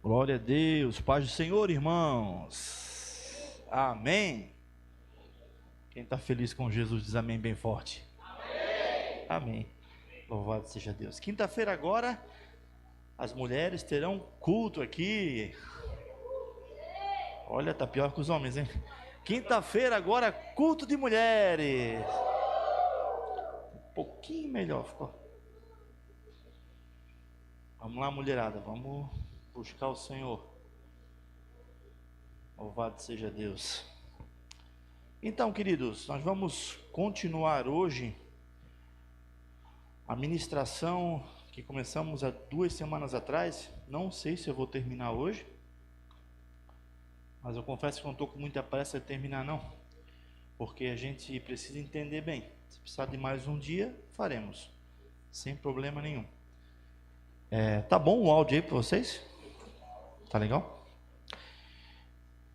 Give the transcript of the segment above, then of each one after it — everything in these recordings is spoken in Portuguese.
Glória a Deus, paz do Senhor, irmãos. Amém. Quem está feliz com Jesus diz amém bem forte. Amém. Amém. Louvado seja Deus. Quinta-feira agora, as mulheres terão culto aqui. Olha, tá pior que os homens, hein? Quinta-feira agora, culto de mulheres. Um pouquinho melhor ficou. Vamos lá, mulherada, vamos buscar o Senhor. Louvado seja Deus. Então, queridos, nós vamos continuar hoje a ministração que começamos há 2 semanas atrás. Não sei se eu vou terminar hoje, mas eu confesso que não estou com muita pressa de terminar não, porque a gente precisa entender bem. Se precisar de mais um dia, faremos, sem problema nenhum. Tá bom o áudio aí para vocês? Tá legal?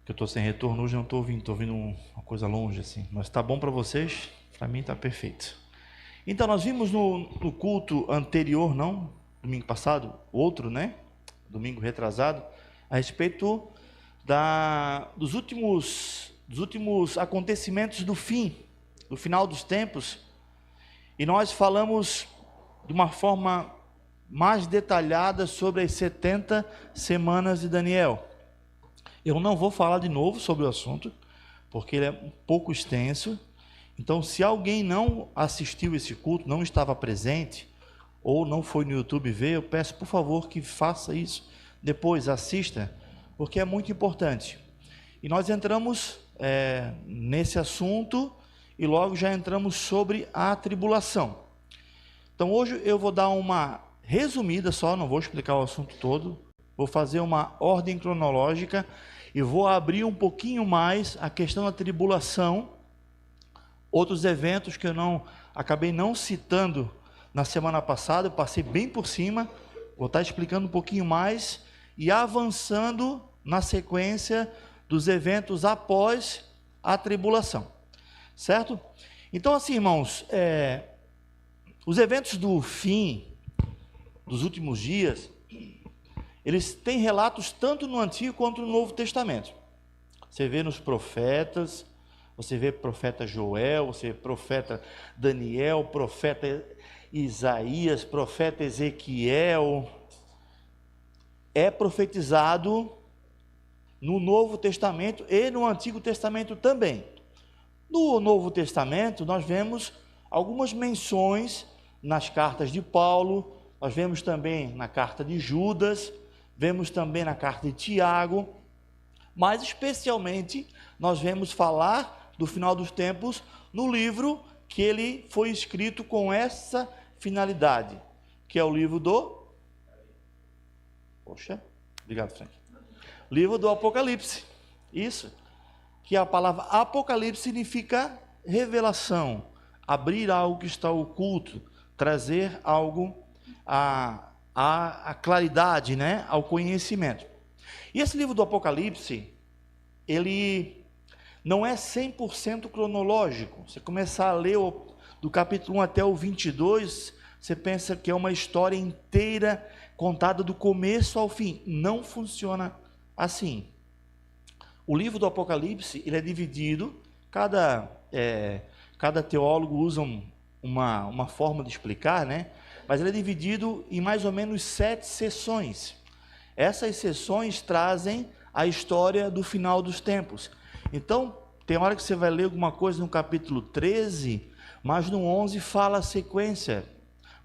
Que eu estou sem retorno hoje, não estou ouvindo uma coisa longe assim, mas tá bom para vocês? Para mim tá perfeito. Então nós vimos no culto anterior, não, domingo passado, outro, né? Domingo retrasado, a respeito dos últimos acontecimentos do final dos tempos, e nós falamos de uma forma mais detalhada sobre as 70 semanas de Daniel. Eu não vou falar de novo sobre o assunto, porque ele é um pouco extenso. Então, se alguém não assistiu esse culto, não estava presente, ou não foi no YouTube ver, eu peço, por favor, que faça isso. Depois, assista, porque é muito importante. E nós entramos nesse assunto, e logo já entramos sobre a tribulação. Então, hoje eu vou dar uma resumida só, não vou explicar o assunto todo, vou fazer uma ordem cronológica e vou abrir um pouquinho mais a questão da tribulação, outros eventos que eu acabei não citando na semana passada, eu passei bem por cima, vou estar explicando um pouquinho mais e avançando na sequência dos eventos após a tribulação, certo? Então assim, irmãos, os eventos do fim, dos últimos dias, eles têm relatos tanto no Antigo quanto no Novo Testamento. Você vê nos profetas, você vê profeta Joel, você vê profeta Daniel, profeta Isaías, profeta Ezequiel. É profetizado no Novo Testamento e no Antigo Testamento também. No Novo Testamento, nós vemos algumas menções nas cartas de Paulo, nós vemos também na carta de Judas, vemos também na carta de Tiago, mas especialmente nós vemos falar do final dos tempos no livro que ele foi escrito com essa finalidade, que é o livro do... Poxa, obrigado, Frank. Livro do Apocalipse, isso, que a palavra Apocalipse significa revelação, abrir algo que está oculto, trazer algo a claridade, né, ao conhecimento. E esse livro do Apocalipse, ele não é 100% cronológico. Você começar a ler do capítulo 1 até o 22, você pensa que é uma história inteira contada do começo ao fim. Não funciona assim. O livro do Apocalipse, ele é dividido, cada teólogo usa uma forma de explicar, né? Mas ele é dividido em mais ou menos 7 sessões. Essas sessões trazem a história do final dos tempos. Então, tem hora que você vai ler alguma coisa no capítulo 13, mas no 11 fala a sequência,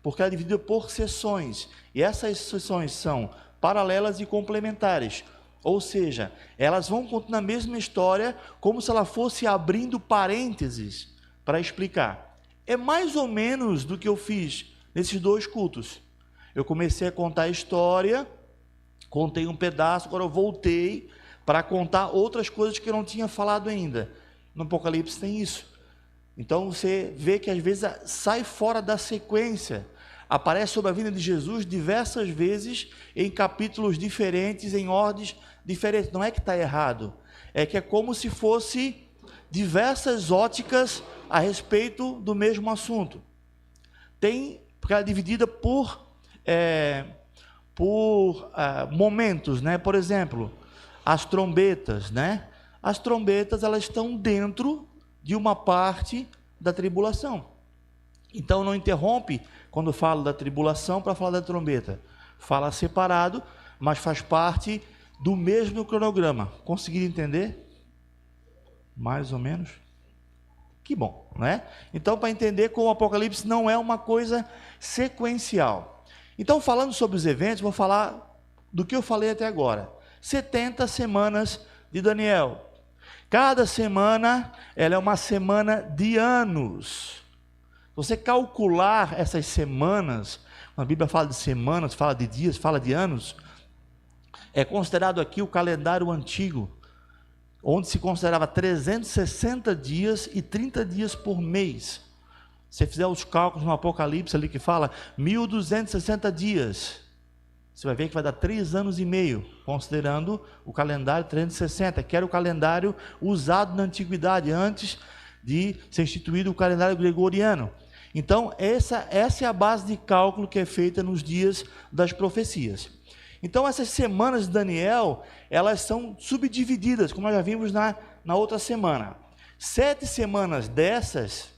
porque ela é dividida por sessões. E essas sessões são paralelas e complementares. Ou seja, elas vão contando a mesma história, como se ela fosse abrindo parênteses para explicar. É mais ou menos do que eu fiz nesses 2 cultos. Eu comecei a contar a história, contei um pedaço, agora eu voltei para contar outras coisas que eu não tinha falado ainda. No Apocalipse tem isso. Então você vê que às vezes sai fora da sequência. Aparece sobre a vinda de Jesus diversas vezes em capítulos diferentes, em ordens diferentes. Não é que está errado, é que é como se fosse diversas óticas a respeito do mesmo assunto. Porque ela é dividida por momentos, né? Por exemplo, as trombetas, né? As trombetas, elas estão dentro de uma parte da tribulação. Então não interrompe quando falo da tribulação para falar da trombeta. Fala separado, mas faz parte do mesmo cronograma. Conseguiram entender? Mais ou menos? Que bom, né? Então, para entender como o Apocalipse não é uma coisa sequencial. Então, falando sobre os eventos, vou falar do que eu falei até agora. 70 semanas de Daniel. Cada semana, ela é uma semana de anos. Você calcular essas semanas, a Bíblia fala de semanas, fala de dias, fala de anos, é considerado aqui o calendário antigo, onde se considerava 360 dias e 30 dias por mês. Se você fizer os cálculos no Apocalipse ali que fala 1.260 dias, você vai ver que vai dar 3 anos e meio, considerando o calendário 360, que era o calendário usado na antiguidade, antes de ser instituído o calendário gregoriano. Então, essa é a base de cálculo que é feita nos dias das profecias. Então, essas semanas de Daniel, elas são subdivididas, como nós já vimos na outra semana. 7 semanas dessas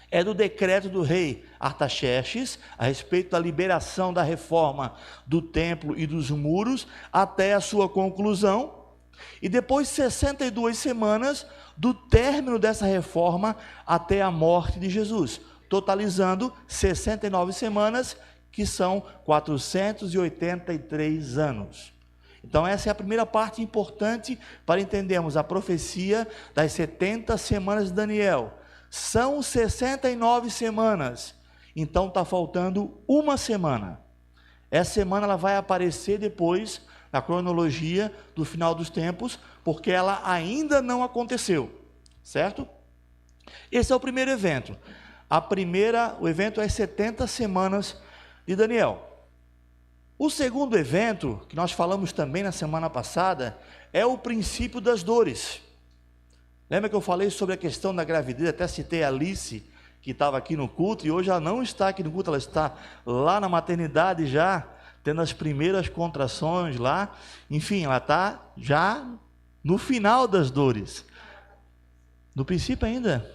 é do decreto do rei Artaxerxes, a respeito da liberação da reforma do templo e dos muros, até a sua conclusão. E depois 62 semanas do término dessa reforma até a morte de Jesus, totalizando 69 semanas, que são 483 anos. Então essa é a primeira parte importante para entendermos a profecia das 70 semanas de Daniel. São 69 semanas, então está faltando uma semana. Essa semana ela vai aparecer depois na cronologia do final dos tempos, porque ela ainda não aconteceu, certo? Esse é o primeiro evento. O evento é 70 semanas de Daniel. O segundo evento, que nós falamos também na semana passada, é o princípio das dores. Lembra que eu falei sobre a questão da gravidez? Até citei a Alice, que estava aqui no culto, e hoje ela não está aqui no culto, ela está lá na maternidade já, tendo as primeiras contrações lá. Enfim, ela está já no final das dores. No princípio ainda?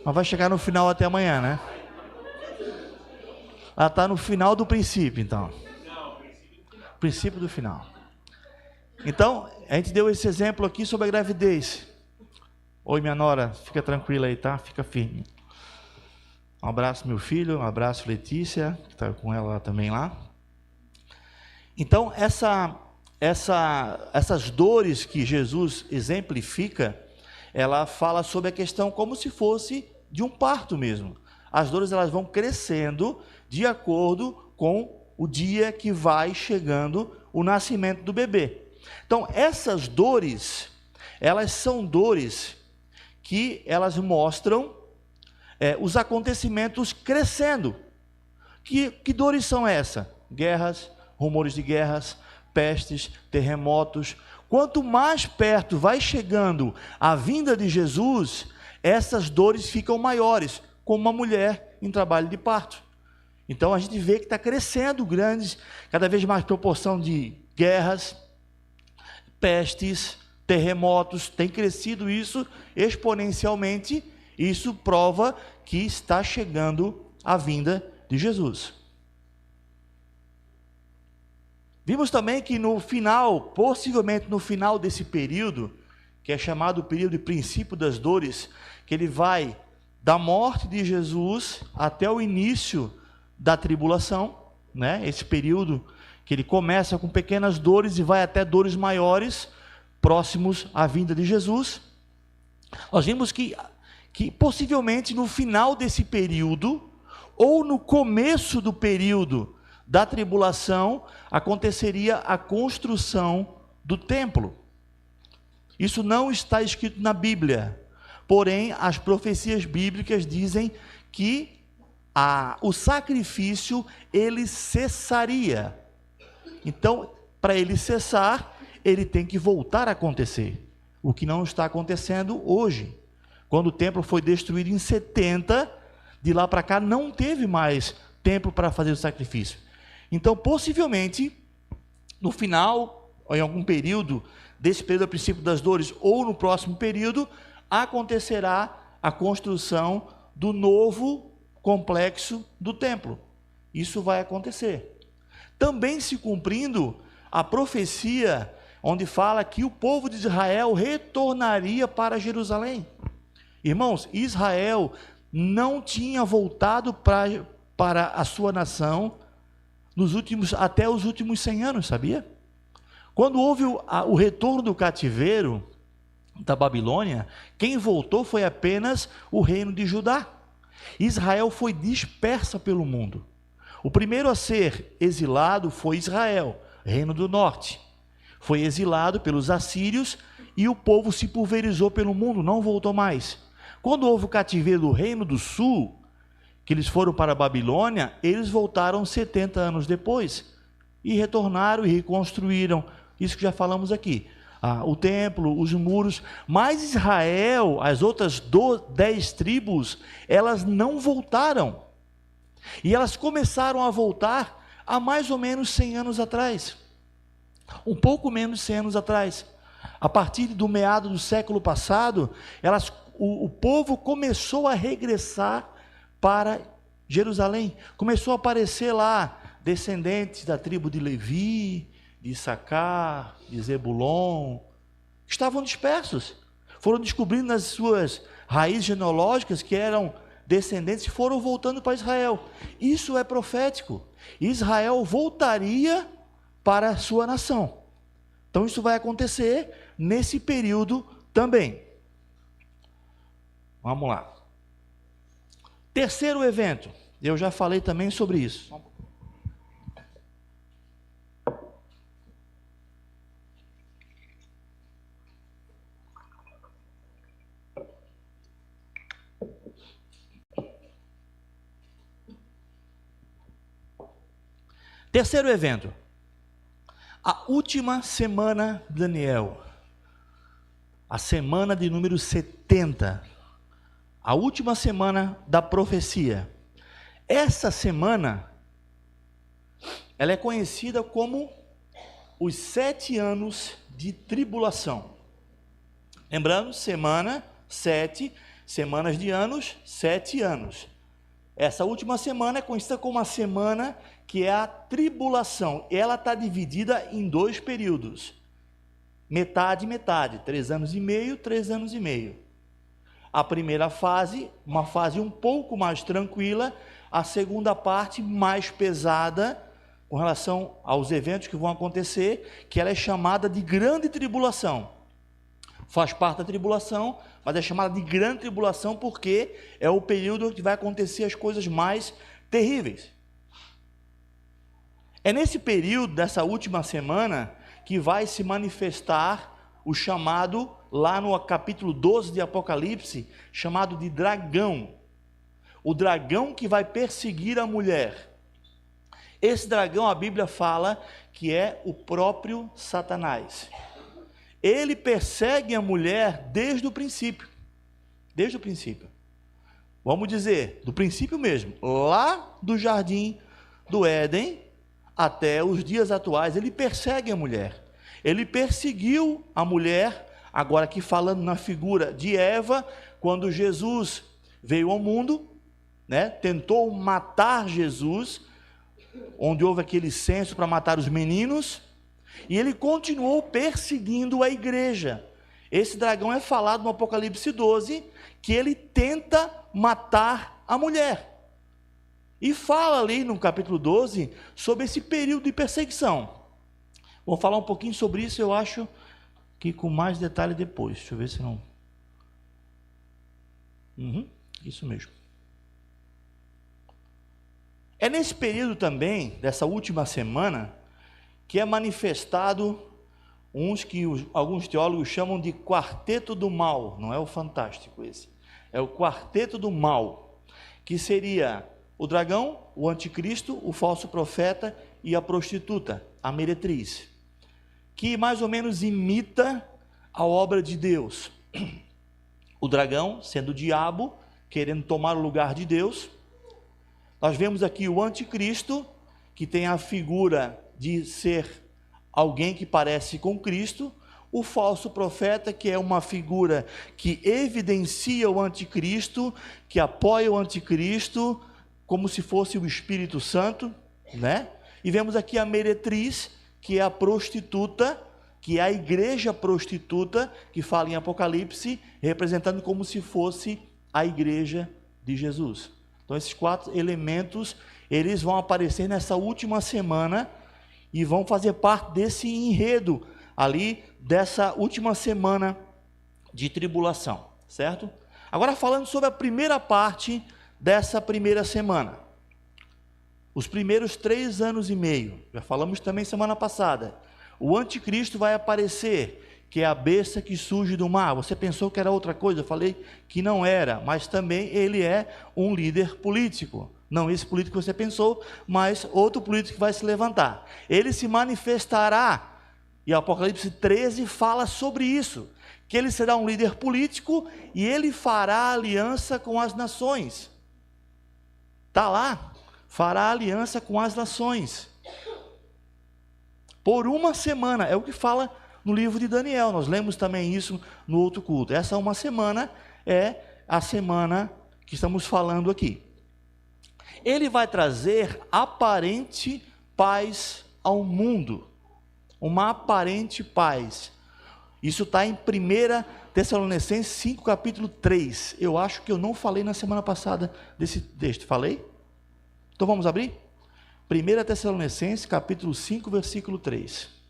Mas vai chegar no final até amanhã, né? Ela está no final do princípio, então. Princípio do final. Então, a gente deu esse exemplo aqui sobre a gravidez. Oi, minha nora, fica tranquila aí, tá? Fica firme. Um abraço, meu filho, um abraço, Letícia, que está com ela também lá. Então, essas dores que Jesus exemplifica, ela fala sobre a questão como se fosse de um parto mesmo. As dores, elas vão crescendo de acordo com o dia que vai chegando o nascimento do bebê. Então, essas dores, elas são dores que elas mostram os acontecimentos crescendo. Que dores são essas? Guerras, rumores de guerras, pestes, terremotos. Quanto mais perto vai chegando a vinda de Jesus, essas dores ficam maiores, como uma mulher em trabalho de parto. Então a gente vê que está crescendo cada vez mais proporção de guerras, pestes, terremotos, tem crescido isso exponencialmente. Isso prova que está chegando a vinda de Jesus. Vimos também que no final, possivelmente no final desse período, que é chamado o período de princípio das dores, que ele vai da morte de Jesus até o início da tribulação, né? Esse período que ele começa com pequenas dores e vai até dores maiores, próximos à vinda de Jesus. Nós vimos que possivelmente no final desse período, ou no começo do período da tribulação, aconteceria a construção do templo. Isso não está escrito na Bíblia, porém as profecias bíblicas dizem que o sacrifício ele cessaria. Então, para ele cessar, ele tem que voltar a acontecer, o que não está acontecendo hoje. Quando o templo foi destruído em 70, de lá para cá não teve mais templo para fazer o sacrifício. Então, possivelmente, no final, ou em algum período desse período a princípio das dores, ou no próximo período, acontecerá a construção do novo complexo do templo. Isso vai acontecer. Também se cumprindo a profecia onde fala que o povo de Israel retornaria para Jerusalém. Irmãos, Israel não tinha voltado para a sua nação até os últimos 100 anos, sabia? Quando houve o retorno do cativeiro da Babilônia, quem voltou foi apenas o reino de Judá. Israel foi dispersa pelo mundo. O primeiro a ser exilado foi Israel, reino do norte. Foi exilado pelos assírios e o povo se pulverizou pelo mundo, não voltou mais. Quando houve o cativeiro do reino do sul, que eles foram para a Babilônia, eles voltaram 70 anos depois e retornaram e reconstruíram, isso que já falamos aqui, o templo, os muros. Mas Israel, as outras 10 tribos, elas não voltaram. E elas começaram a voltar há mais ou menos 100 anos atrás. Um pouco menos de 100 anos atrás. A partir do meado do século passado, o povo começou a regressar para Jerusalém. Começou a aparecer lá descendentes da tribo de Levi, de Issacar, de Zebulon, que estavam dispersos. Foram descobrindo nas suas raízes genealógicas que eram descendentes e foram voltando para Israel. Isso é profético. Israel voltaria para a sua nação. Então isso vai acontecer nesse período também. Vamos lá. Terceiro evento. Eu já falei também sobre isso. Terceiro evento. A última semana de Daniel. A semana de número 70. A última semana da profecia. Essa semana, ela é conhecida como os 7 anos de tribulação. Lembrando, semana, 7, semanas de anos, 7 anos. Essa última semana é conhecida como a semana que é a tribulação. Ela está dividida em 2 períodos. Metade, metade. 3 anos e meio, 3 anos e meio. A primeira fase, uma fase um pouco mais tranquila. A segunda parte, mais pesada, com relação aos eventos que vão acontecer, que ela é chamada de grande tribulação. Faz parte da tribulação, mas é chamada de grande tribulação porque é o período que vai acontecer as coisas mais terríveis. É nesse período, dessa última semana, que vai se manifestar o chamado, lá no capítulo 12 de Apocalipse, chamado de dragão. O dragão que vai perseguir a mulher. Esse dragão, a Bíblia fala que é o próprio Satanás. Ele persegue a mulher desde o princípio. Desde o princípio. Vamos dizer, do princípio mesmo. Lá do jardim do Éden, até os dias atuais, ele persegue a mulher. Ele perseguiu a mulher, agora aqui falando na figura de Eva, quando Jesus veio ao mundo, tentou matar Jesus, onde houve aquele censo para matar os meninos, e ele continuou perseguindo a igreja. Esse dragão é falado no Apocalipse 12, que ele tenta matar a mulher. E fala ali no capítulo 12 sobre esse período de perseguição. Vou falar um pouquinho sobre isso, eu acho que com mais detalhe depois. Deixa eu ver se não... isso mesmo. É nesse período também, dessa última semana, que é manifestado uns que alguns teólogos chamam de quarteto do mal. Não é o fantástico esse. É o quarteto do mal, que seria o dragão, o anticristo, o falso profeta e a prostituta, a meretriz, que mais ou menos imita a obra de Deus. O dragão, sendo o diabo, querendo tomar o lugar de Deus. Nós vemos aqui o anticristo, que tem a figura de ser alguém que parece com Cristo, o falso profeta, que é uma figura que evidencia o anticristo, que apoia o anticristo, como se fosse o Espírito Santo, né? E vemos aqui a meretriz, que é a prostituta, que é a igreja prostituta, que fala em Apocalipse, representando como se fosse a igreja de Jesus. Então esses 4 elementos, eles vão aparecer nessa última semana e vão fazer parte desse enredo ali, dessa última semana de tribulação, certo? Agora falando sobre a primeira parte dessa primeira semana. Os primeiros 3 anos e meio, já falamos também semana passada, o anticristo vai aparecer, que é a besta que surge do mar. Você pensou que era outra coisa? Eu falei que não era, mas também ele é um líder político. Não esse político que você pensou, mas outro político que vai se levantar. Ele se manifestará, e Apocalipse 13 fala sobre isso, que ele será um líder político e ele fará aliança com as nações. Está lá, fará aliança com as nações. Por uma semana, é o que fala no livro de Daniel, nós lemos também isso no outro culto. Essa uma semana é a semana que estamos falando aqui. Ele vai trazer aparente paz ao mundo, uma aparente paz. Isso está em 1 Tessalonicenses 5, capítulo 3. Eu acho que eu não falei na semana passada desse texto, falei? Então vamos abrir? 1 Tessalonicenses, capítulo 5, versículo 3.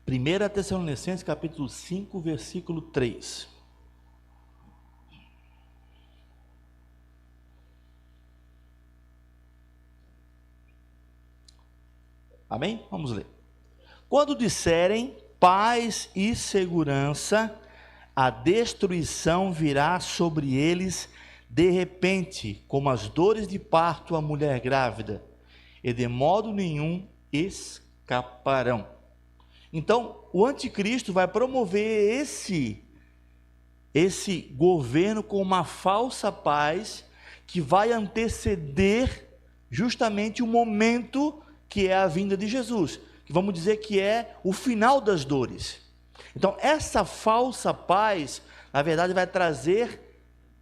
Primeira Tessalonicenses, capítulo 5, versículo 3. Amém? Vamos ler. Quando disserem paz e segurança, a destruição virá sobre eles de repente, como as dores de parto à mulher grávida, e de modo nenhum escaparão. Então, o anticristo vai promover esse governo com uma falsa paz que vai anteceder justamente o momento que é a vinda de Jesus, que vamos dizer que é o final das dores. Então, essa falsa paz, na verdade, vai trazer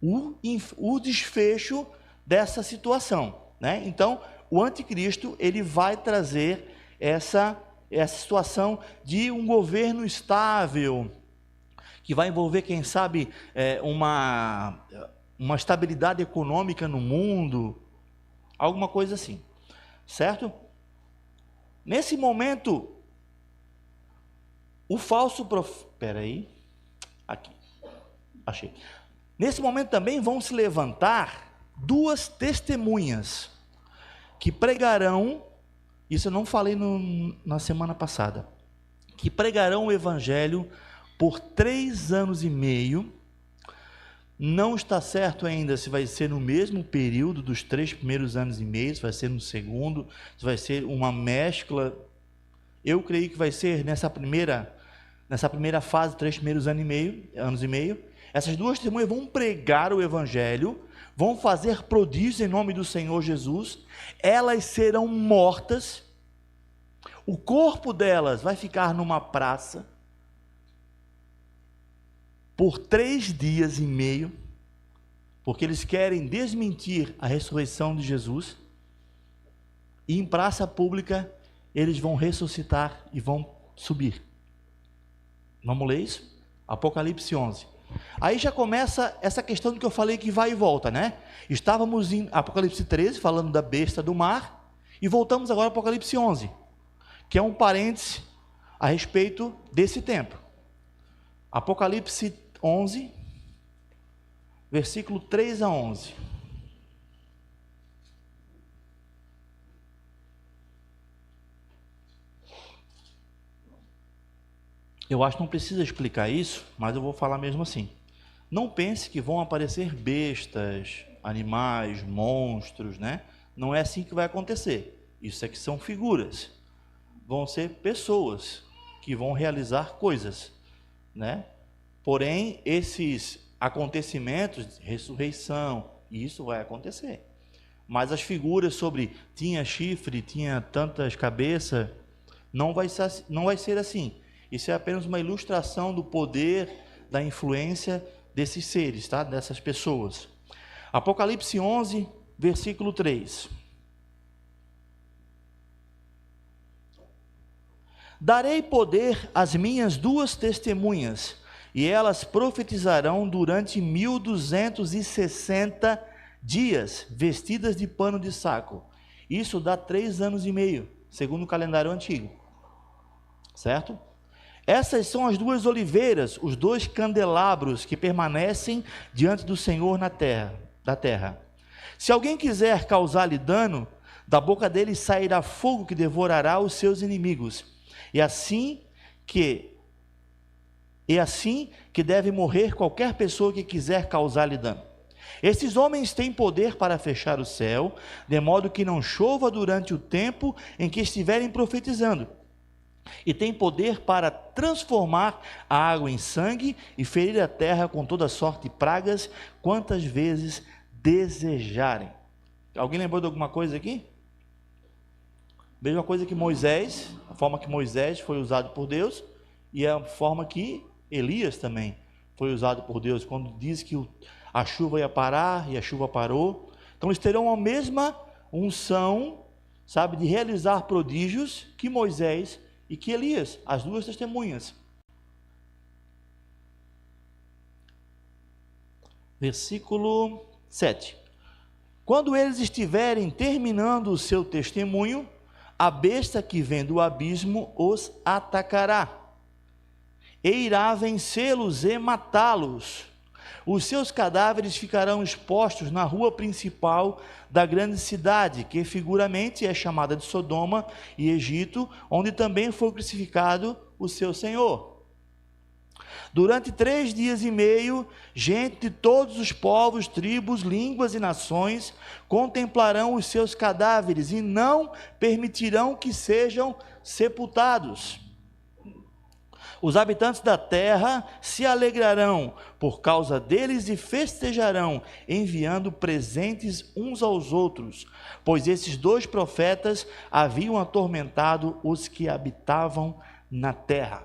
o desfecho dessa situação, né? Então, o anticristo, ele vai trazer essa situação de um governo estável, que vai envolver, quem sabe, uma estabilidade econômica no mundo, alguma coisa assim, certo? Nesse momento, o falso profeta, aqui, achei. Nesse momento também vão se levantar 2 testemunhas, que pregarão, isso eu não falei na semana passada, que pregarão o evangelho por 3 anos e meio, não está certo ainda se vai ser no mesmo período dos 3 primeiros anos e meio, se vai ser no segundo, se vai ser uma mescla. Eu creio que vai ser nessa primeira fase, 3 primeiros anos e meio. Essas 2 testemunhas vão pregar o evangelho, vão fazer prodígios em nome do Senhor Jesus, elas serão mortas, o corpo delas vai ficar numa praça, por 3 dias e meio, porque eles querem desmentir a ressurreição de Jesus, e em praça pública eles vão ressuscitar e vão subir. Vamos ler isso? Apocalipse 11. Aí já começa essa questão do que eu falei que vai e volta, né? Estávamos em Apocalipse 13, falando da besta do mar, e voltamos agora ao Apocalipse 11, que é um parêntese a respeito desse tempo. Apocalipse 11, versículo 3 a 11. Eu acho que não precisa explicar isso, mas eu vou falar mesmo assim. Não pense que vão aparecer bestas, animais, monstros, né? Não é assim que vai acontecer. Isso é que são figuras. Vão ser pessoas que vão realizar coisas, né? Porém, esses acontecimentos, ressurreição, isso vai acontecer. Mas as figuras sobre tinha chifre, tinha tantas cabeças, não vai ser assim. Isso é apenas uma ilustração do poder, da influência desses seres, tá? Dessas pessoas. Apocalipse 11, versículo 3. Darei poder às minhas duas testemunhas, e elas profetizarão durante 1260 dias, vestidas de pano de saco. Isso dá 3 anos e meio, segundo o calendário antigo. Certo? Essas são as duas oliveiras, os dois candelabros que permanecem diante do Senhor da terra. Se alguém quiser causar-lhe dano, da boca dele sairá fogo que devorará os seus inimigos. E assim que deve morrer qualquer pessoa que quiser causar-lhe dano. Esses homens têm poder para fechar o céu, de modo que não chova durante o tempo em que estiverem profetizando. E tem poder para transformar a água em sangue e ferir a terra com toda sorte de pragas, quantas vezes desejarem. Alguém lembrou de alguma coisa aqui? Mesma coisa que Moisés, a forma que Moisés foi usado por Deus, e a forma que Elias também foi usado por Deus, quando diz que a chuva ia parar, e a chuva parou. Então eles terão a mesma unção, sabe, de realizar prodígios que Moisés e que Elias, as duas testemunhas. Versículo 7. Quando eles estiverem terminando o seu testemunho, a besta que vem do abismo os atacará, e irá vencê-los e matá-los. Os seus cadáveres ficarão expostos na rua principal da grande cidade, que figuramente é chamada de Sodoma e Egito, onde também foi crucificado o seu Senhor. Durante 3 dias e meio, gente de todos os povos, tribos, línguas e nações contemplarão os seus cadáveres e não permitirão que sejam sepultados. Os habitantes da terra se alegrarão por causa deles e festejarão, enviando presentes uns aos outros, pois esses 2 profetas haviam atormentado os que habitavam na terra.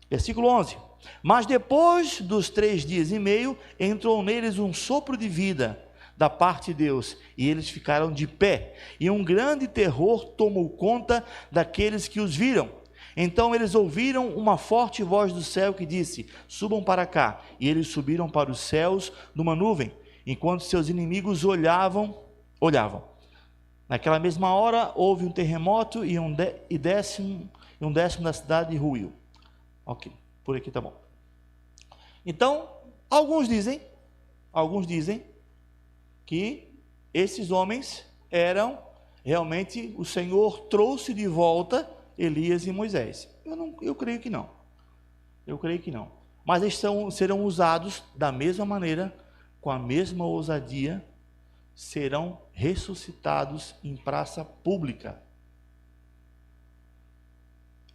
Versículo 11. Mas depois dos 3 dias e meio, entrou neles um sopro de vida da parte de Deus, e eles ficaram de pé, e um grande terror tomou conta daqueles que os viram. Então eles ouviram uma forte voz do céu que disse: subam para cá. E eles subiram para os céus numa nuvem, enquanto seus inimigos olhavam. Naquela mesma hora houve um terremoto e um décimo da cidade ruiu. Ok, por aqui tá bom. Então, alguns dizem que esses homens eram realmente, o Senhor trouxe de volta Elias e Moisés. Eu creio que não. Mas eles serão usados da mesma maneira, com a mesma ousadia, serão ressuscitados em praça pública.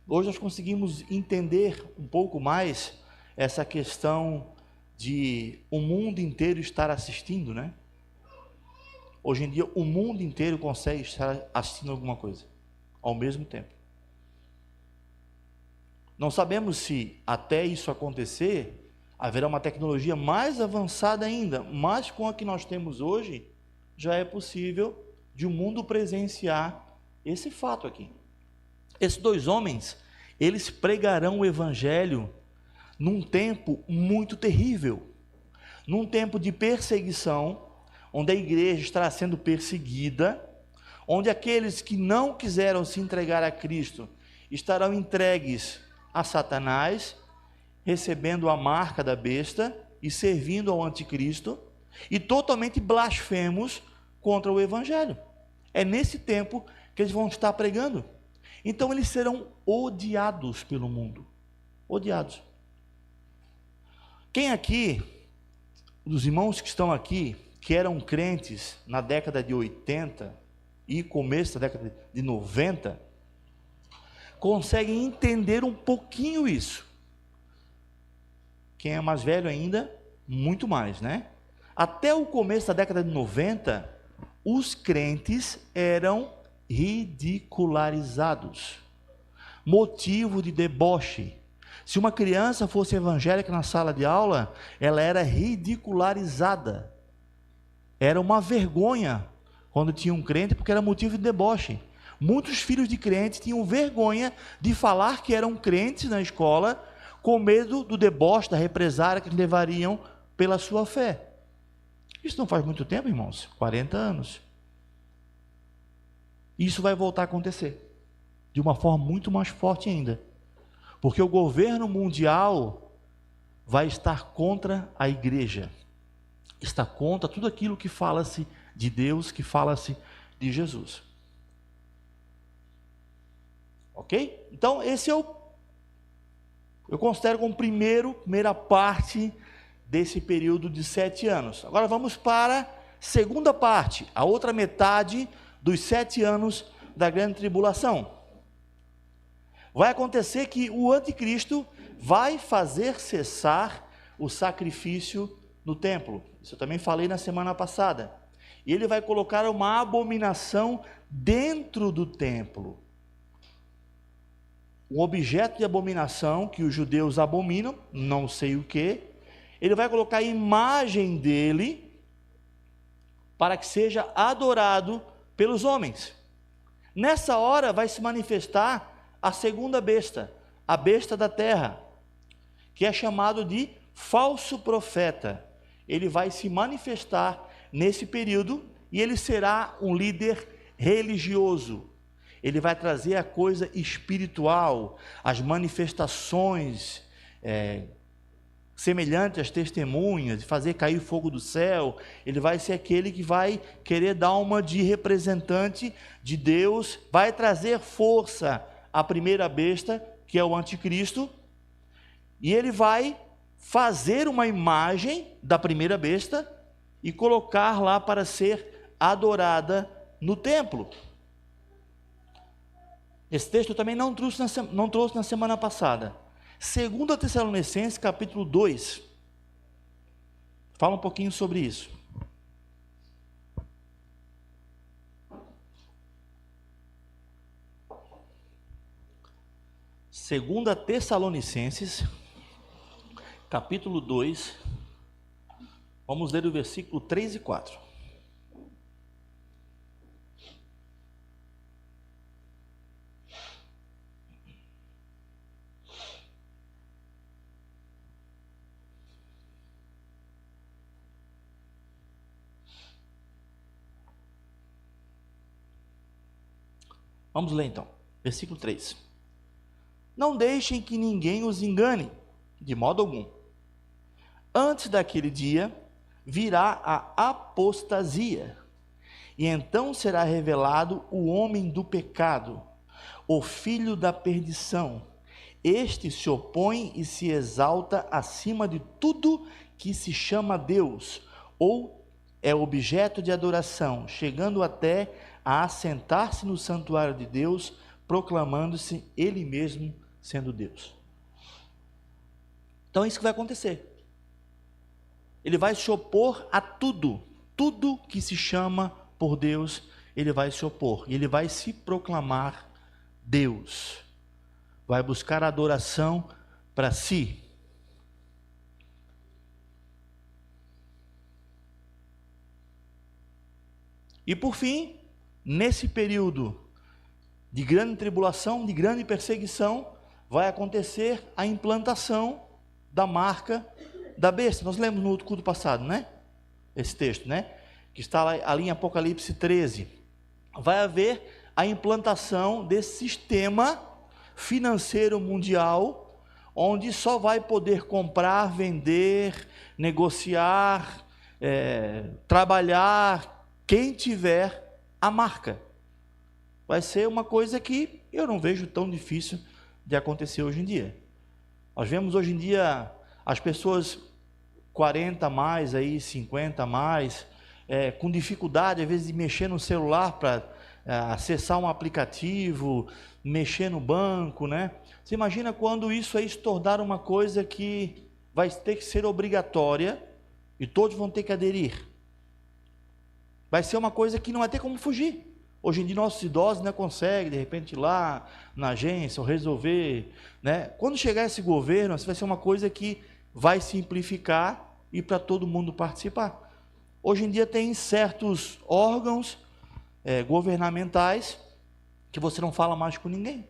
Hoje nós conseguimos entender um pouco mais essa questão de o mundo inteiro estar assistindo, né? Hoje em dia o mundo inteiro consegue estar assistindo alguma coisa ao mesmo tempo. Não sabemos se até isso acontecer, haverá uma tecnologia mais avançada ainda, mas com a que nós temos hoje, já é possível de o mundo presenciar esse fato aqui. Esses 2 homens, eles pregarão o evangelho num tempo muito terrível, num tempo de perseguição, onde a igreja estará sendo perseguida, onde aqueles que não quiseram se entregar a Cristo estarão entregues a Satanás, recebendo a marca da besta e servindo ao anticristo, e totalmente blasfemos contra o evangelho. É nesse tempo que eles vão estar pregando. Então eles serão odiados pelo mundo. odiados. Quem aqui, dos irmãos que estão aqui, que eram crentes na década de 80 e começo da década de 90, conseguem entender um pouquinho isso? Quem é mais velho ainda, muito mais, né? Até o começo da década de 90, os crentes eram ridicularizados, motivo de deboche. Se uma criança fosse evangélica na sala de aula, ela era ridicularizada. Era uma vergonha quando tinha um crente, porque era motivo de deboche. Muitos filhos de crentes tinham vergonha de falar que eram crentes na escola, com medo do deboche, da represária que levariam pela sua fé. Isso não faz muito tempo, irmãos, 40 anos. Isso vai voltar a acontecer, de uma forma muito mais forte ainda, porque o governo mundial vai estar contra a igreja, está contra tudo aquilo que fala-se de Deus, que fala-se de Jesus. Ok? Então, esse eu considero como primeira parte desse período de 7 anos. Agora vamos para a segunda parte, a outra metade dos 7 anos da grande tribulação. Vai acontecer que o anticristo vai fazer cessar o sacrifício no templo. Isso eu também falei na semana passada. E ele vai colocar uma abominação dentro do templo. Um objeto de abominação que os judeus abominam, não sei o que. Ele vai colocar a imagem dele para que seja adorado pelos homens. Nessa hora vai se manifestar a segunda besta, a besta da terra, que é chamado de falso profeta. Ele vai se manifestar nesse período e ele será um líder religioso. Ele vai trazer a coisa espiritual, as manifestações semelhantes às testemunhas, fazer cair fogo do céu. Ele vai ser aquele que vai querer dar uma de representante de Deus, vai trazer força à primeira besta, que é o anticristo, e ele vai fazer uma imagem da primeira besta e colocar lá para ser adorada no templo. Esse texto eu também não trouxe na semana passada. 2 Tessalonicenses, capítulo 2. Fala um pouquinho sobre isso. Segunda Tessalonicenses, capítulo 2. Vamos ler o versículo 3 e 4. Vamos ler então, versículo 3. Não deixem que ninguém os engane, de modo algum. Antes daquele dia, virá a apostasia, e então será revelado o homem do pecado, o filho da perdição. Este se opõe e se exalta acima de tudo que se chama Deus, ou é objeto de adoração, chegando até a assentar-se no santuário de Deus, proclamando-se ele mesmo sendo Deus. Então é isso que vai acontecer. Ele vai se opor a tudo que se chama por Deus, ele vai se opor, e ele vai se proclamar Deus, vai buscar adoração para si. E por fim, nesse período de grande tribulação, de grande perseguição, vai acontecer a implantação da marca da besta. Nós lemos no outro culto passado, né? Esse texto, né? Que está ali em Apocalipse 13. Vai haver a implantação desse sistema financeiro mundial, onde só vai poder comprar, vender, negociar, trabalhar quem tiver a marca. Vai ser uma coisa que eu não vejo tão difícil de acontecer hoje em dia. Nós vemos hoje em dia as pessoas 40 a mais, aí, 50 a mais, com dificuldade, às vezes, de mexer no celular para acessar um aplicativo, mexer no banco, né? Você imagina quando isso aí se tornar uma coisa que vai ter que ser obrigatória e todos vão ter que aderir. Vai ser uma coisa que não vai ter como fugir. Hoje em dia, nossos idosos não conseguem, de repente, ir lá na agência ou resolver, né? Quando chegar esse governo, isso vai ser uma coisa que vai simplificar e para todo mundo participar. Hoje em dia tem certos órgãos governamentais que você não fala mais com ninguém.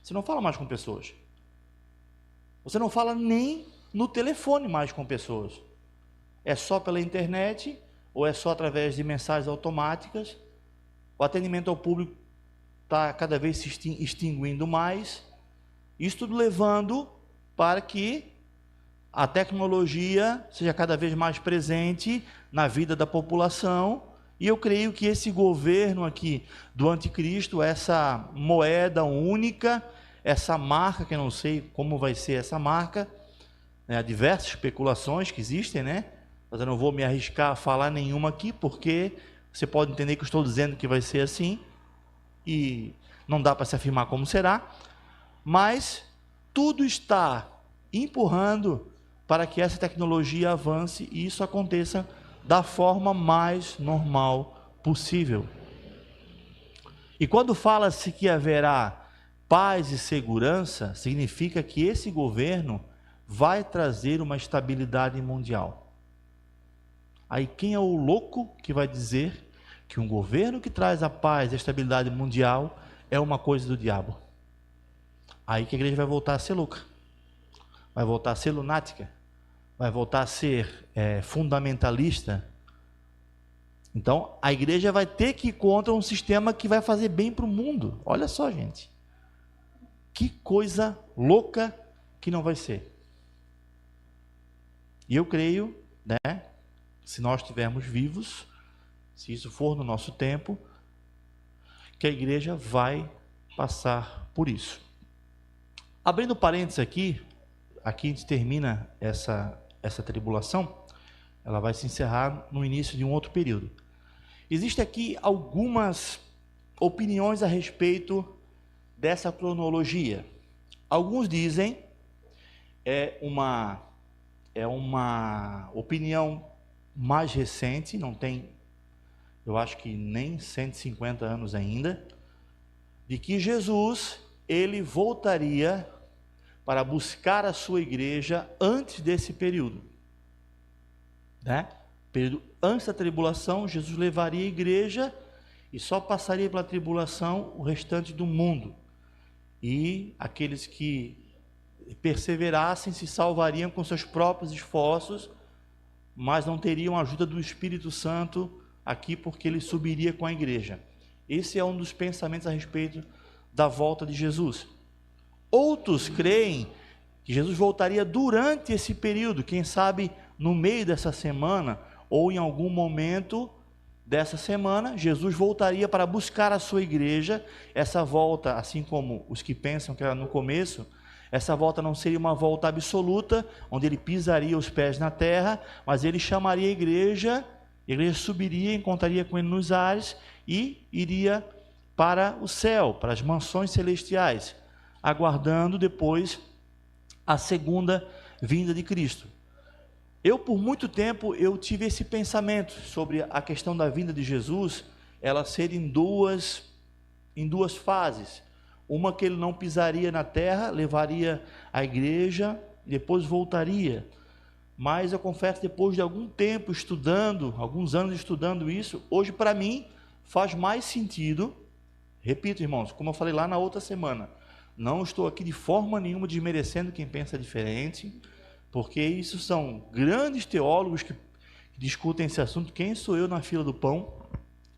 Você não fala mais com pessoas. Você não fala nem no telefone mais com pessoas. É só pela internet ou é só através de mensagens automáticas. O atendimento ao público está cada vez se extinguindo mais. Isso tudo levando para que a tecnologia seja cada vez mais presente na vida da população. E eu creio que esse governo aqui do anticristo, essa moeda única, essa marca, que eu não sei como vai ser essa marca, né, há diversas especulações que existem, né? Mas eu não vou me arriscar a falar nenhuma aqui, porque você pode entender que eu estou dizendo que vai ser assim, e não dá para se afirmar como será, mas tudo está empurrando para que essa tecnologia avance e isso aconteça da forma mais normal possível. E quando fala-se que haverá paz e segurança, significa que esse governo vai trazer uma estabilidade mundial. Aí quem é o louco que vai dizer que um governo que traz a paz e a estabilidade mundial é uma coisa do diabo? Aí que a igreja vai voltar a ser louca, vai voltar a ser lunática, vai voltar a ser fundamentalista. Então, a igreja vai ter que ir contra um sistema que vai fazer bem para o mundo. Olha só, gente. Que coisa louca que não vai ser. E eu creio, né, se nós estivermos vivos, se isso for no nosso tempo, que a igreja vai passar por isso. Abrindo parênteses aqui a gente termina essa tribulação, ela vai se encerrar no início de um outro período. Existem aqui algumas opiniões a respeito dessa cronologia. Alguns dizem, é uma opinião mais recente, não tem, eu acho que nem 150 anos ainda, de que Jesus, ele voltaria para buscar a sua igreja antes desse período, né? Período antes da tribulação, Jesus levaria a igreja e só passaria pela tribulação o restante do mundo. E aqueles que perseverassem se salvariam com seus próprios esforços, mas não teriam a ajuda do Espírito Santo aqui, porque ele subiria com a igreja. Esse é um dos pensamentos a respeito da volta de Jesus. Outros creem que Jesus voltaria durante esse período, quem sabe no meio dessa semana, ou em algum momento dessa semana, Jesus voltaria para buscar a sua igreja. Essa volta, assim como os que pensam que era no começo, essa volta não seria uma volta absoluta, onde ele pisaria os pés na terra, mas ele chamaria a igreja subiria, encontraria com ele nos ares e iria para o céu, para as mansões celestiais, aguardando depois a segunda vinda de Cristo. Eu, por muito tempo, eu tive esse pensamento sobre a questão da vinda de Jesus, ela ser em duas fases. Uma que ele não pisaria na terra, levaria a igreja, depois voltaria. Mas eu confesso, depois de algum tempo estudando, alguns anos estudando isso, hoje para mim faz mais sentido. Repito, irmãos, como eu falei lá na outra semana, não estou aqui de forma nenhuma desmerecendo quem pensa diferente, porque isso são grandes teólogos que discutem esse assunto. Quem sou eu na fila do pão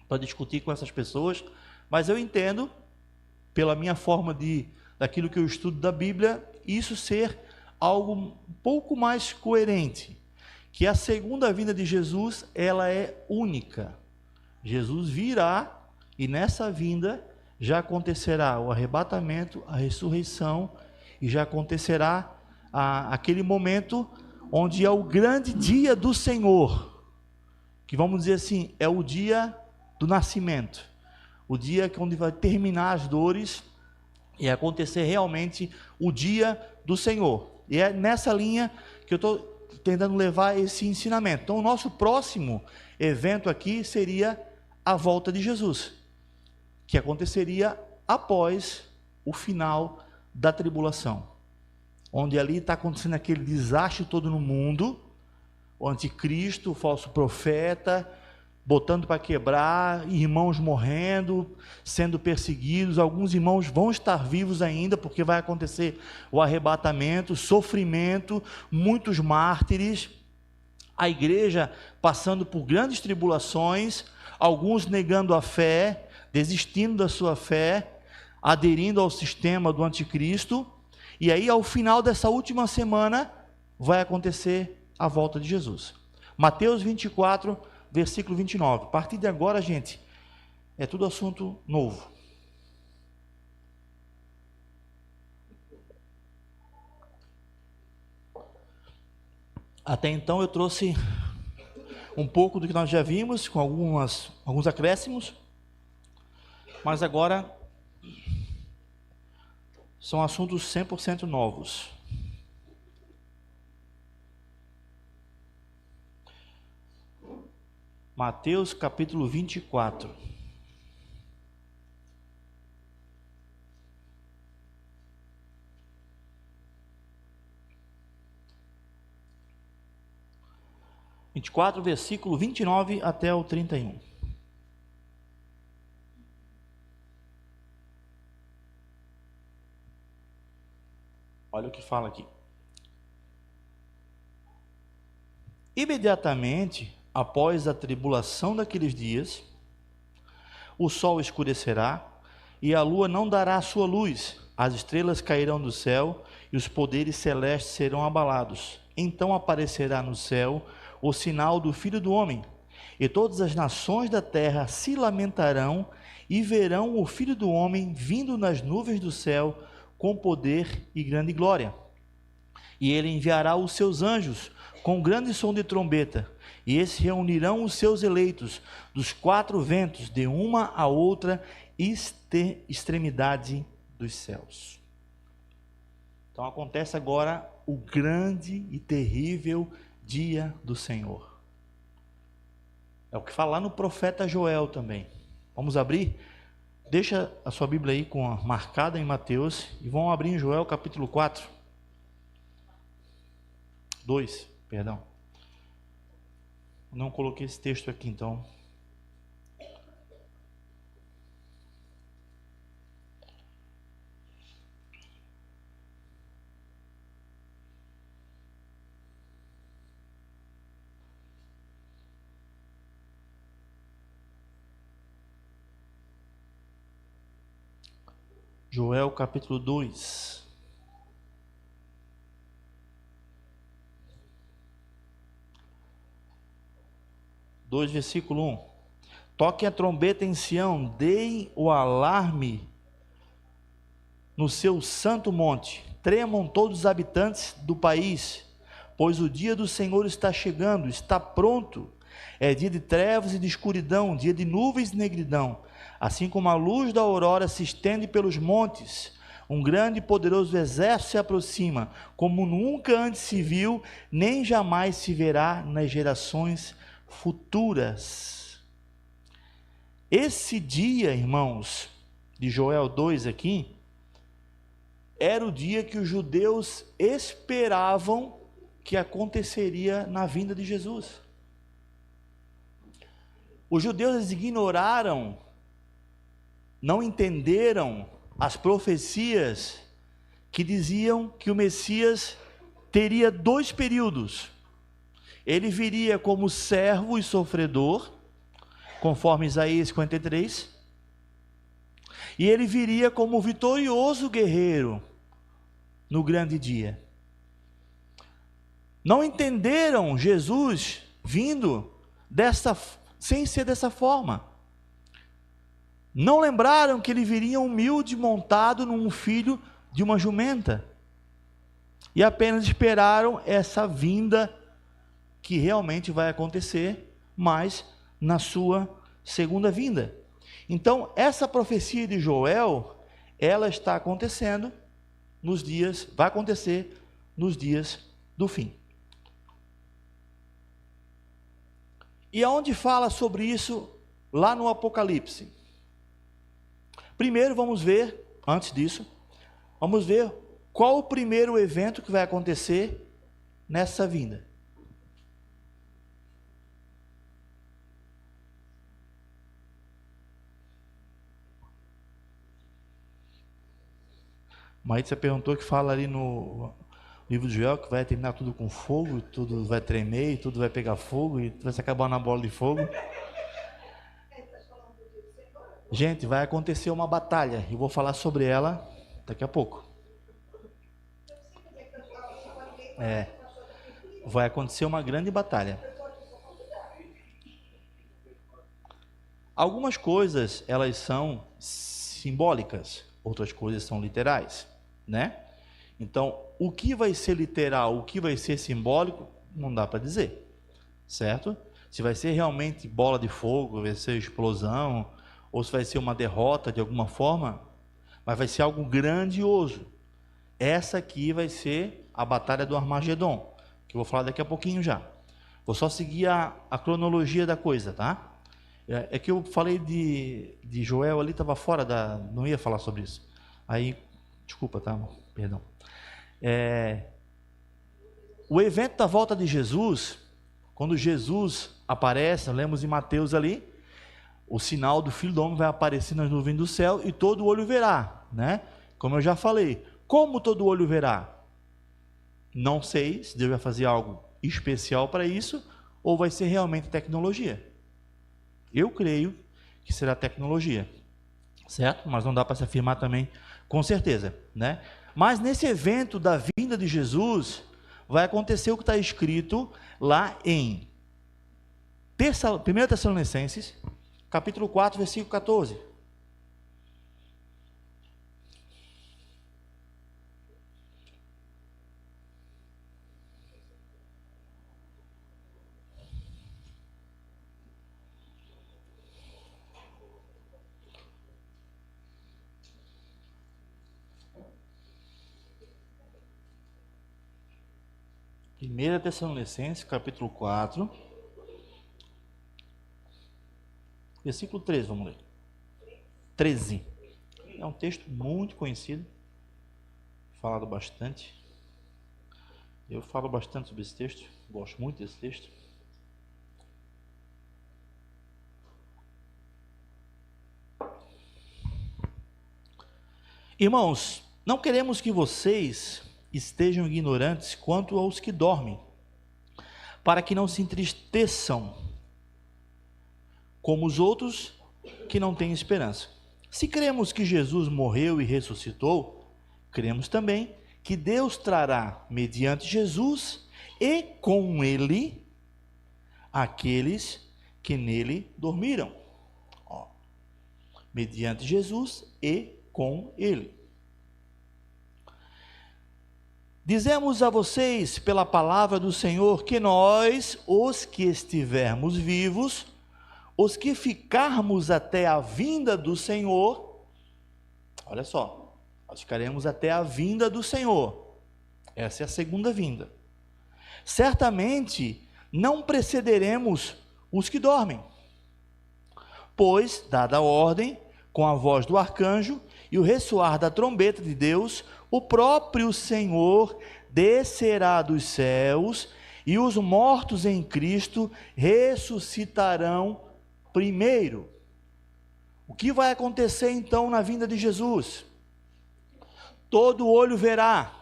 para discutir com essas pessoas? Mas eu entendo, pela minha forma daquilo que eu estudo da Bíblia, isso ser algo um pouco mais coerente, que a segunda vinda de Jesus, ela é única. Jesus virá e nessa vinda já acontecerá o arrebatamento, a ressurreição, e já acontecerá aquele momento onde é o grande dia do Senhor, que vamos dizer assim, é o dia do nascimento, o dia onde vai terminar as dores e acontecer realmente o dia do Senhor. E é nessa linha que eu estou tentando levar esse ensinamento. Então, o nosso próximo evento aqui seria a volta de Jesus, que aconteceria após o final da tribulação, onde ali está acontecendo aquele desastre todo no mundo, o anticristo, o falso profeta, botando para quebrar, irmãos morrendo, sendo perseguidos, alguns irmãos vão estar vivos ainda, porque vai acontecer o arrebatamento, sofrimento, muitos mártires, a igreja passando por grandes tribulações, alguns negando a fé, desistindo da sua fé, aderindo ao sistema do anticristo, e aí ao final dessa última semana, vai acontecer a volta de Jesus. Mateus 24, versículo 29. A partir de agora, gente, é tudo assunto novo. Até então eu trouxe um pouco do que nós já vimos, com alguns acréscimos, mas agora são assuntos 100% novos. Mateus capítulo 24. Versículo 29 até o 31. Olha o que fala aqui. Imediatamente após a tribulação daqueles dias, o sol escurecerá e a lua não dará a sua luz, as estrelas cairão do céu e os poderes celestes serão abalados. Então aparecerá no céu o sinal do Filho do Homem, e todas as nações da terra se lamentarão e verão o Filho do Homem vindo nas nuvens do céu com poder e grande glória. E ele enviará os seus anjos com grande som de trombeta, e esses reunirão os seus eleitos dos quatro ventos, de uma a outra extremidade dos céus. Então acontece agora o grande e terrível dia do Senhor. É o que fala lá no profeta Joel também. Vamos abrir? Deixa a sua Bíblia aí marcada em Mateus e vamos abrir em Joel capítulo 4. 2, perdão. Não coloquei esse texto aqui, então. Joel capítulo 2. Versículo 1. Toquem a trombeta em Sião, deem o alarme no seu santo monte, tremam todos os habitantes do país, pois o dia do Senhor está chegando, está pronto, é dia de trevas e de escuridão, dia de nuvens e negridão, assim como a luz da aurora se estende pelos montes, um grande e poderoso exército se aproxima, como nunca antes se viu, nem jamais se verá nas gerações futuras. Esse dia, irmãos, de Joel 2 aqui, era o dia que os judeus esperavam que aconteceria na vinda de Jesus. Os judeus ignoraram, não entenderam as profecias que diziam que o Messias teria 2 períodos. Ele viria como servo e sofredor, conforme Isaías 53, e ele viria como vitorioso guerreiro no grande dia. Não entenderam Jesus vindo sem ser dessa forma. Não lembraram que ele viria humilde, montado num filho de uma jumenta. e apenas esperaram essa vinda que realmente vai acontecer, mas na sua segunda vinda. Então, essa profecia de Joel, ela está acontecendo vai acontecer nos dias do fim. E aonde fala sobre isso? Lá no Apocalipse. Primeiro vamos ver, antes disso, vamos ver qual o primeiro evento que vai acontecer nessa vinda. Maísa perguntou que fala ali no livro de Joel que vai terminar tudo com fogo, tudo vai tremer, tudo vai pegar fogo e vai se acabar na bola de fogo. Gente, vai acontecer uma batalha, eu vou falar sobre ela daqui a pouco. Vai acontecer uma grande batalha. Algumas coisas, elas são simbólicas, outras coisas são literais, né? Então, o que vai ser literal, o que vai ser simbólico, não dá para dizer, certo? Se vai ser realmente bola de fogo, vai ser explosão, ou se vai ser uma derrota de alguma forma, mas vai ser algo grandioso. Essa aqui vai ser a Batalha do Armagedon, que eu vou falar daqui a pouquinho já. Vou só seguir a cronologia da coisa, tá? É que eu falei de Joel ali, estava fora não ia falar sobre isso. Aí, desculpa, tá? Perdão. O evento da volta de Jesus, quando Jesus aparece, lemos em Mateus ali, o sinal do Filho do Homem vai aparecer nas nuvens do céu e todo olho verá, né? Como eu já falei. Como todo olho verá? Não sei se Deus vai fazer algo especial para isso ou vai ser realmente tecnologia. Eu creio que será tecnologia, certo? Mas não dá para se afirmar também com certeza, né? Mas nesse evento da vinda de Jesus, vai acontecer o que está escrito lá em 1 Tessalonicenses, capítulo 4, versículo 14. Primeira Tessalonicenses, capítulo 4, versículo 13, vamos ler. 13. É um texto muito conhecido, falado bastante. Eu falo bastante sobre esse texto, gosto muito desse texto. Irmãos, não queremos que vocês estejam ignorantes quanto aos que dormem, para que não se entristeçam como os outros que não têm esperança. Se cremos que Jesus morreu e ressuscitou, cremos também que Deus trará mediante Jesus e com ele aqueles que nele dormiram. Mediante Jesus e com ele. Dizemos a vocês, pela palavra do Senhor, que nós, os que estivermos vivos, os que ficarmos até a vinda do Senhor, olha só, nós ficaremos até a vinda do Senhor, essa é a segunda vinda. Certamente não precederemos os que dormem, pois, dada a ordem, com a voz do arcanjo e o ressoar da trombeta de Deus, o próprio Senhor descerá dos céus e os mortos em Cristo ressuscitarão primeiro. O que vai acontecer então na vinda de Jesus? Todo olho verá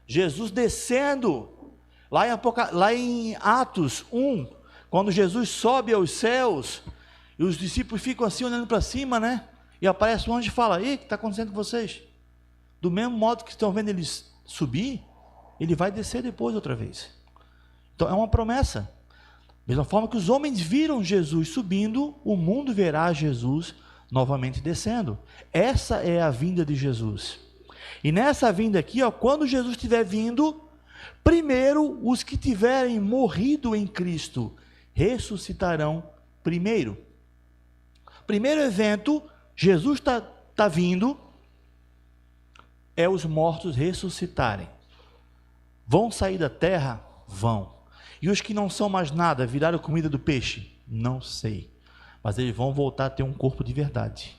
Jesus descendo, lá em Atos 1, quando Jesus sobe aos céus, e os discípulos ficam assim olhando para cima, né? E aparece um anjo e fala: "Ei, o que está acontecendo com vocês?" Do mesmo modo que estão vendo ele subir, ele vai descer depois outra vez. Então é uma promessa. Da mesma forma que os homens viram Jesus subindo, o mundo verá Jesus novamente descendo. Essa é a vinda de Jesus. E nessa vinda aqui, ó, quando Jesus estiver vindo, primeiro os que tiverem morrido em Cristo ressuscitarão primeiro. Primeiro evento, Jesus está vindo, é os mortos ressuscitarem. Vão sair da terra? Vão. E os que não são mais nada, viraram comida do peixe? Não sei. Mas eles vão voltar a ter um corpo de verdade.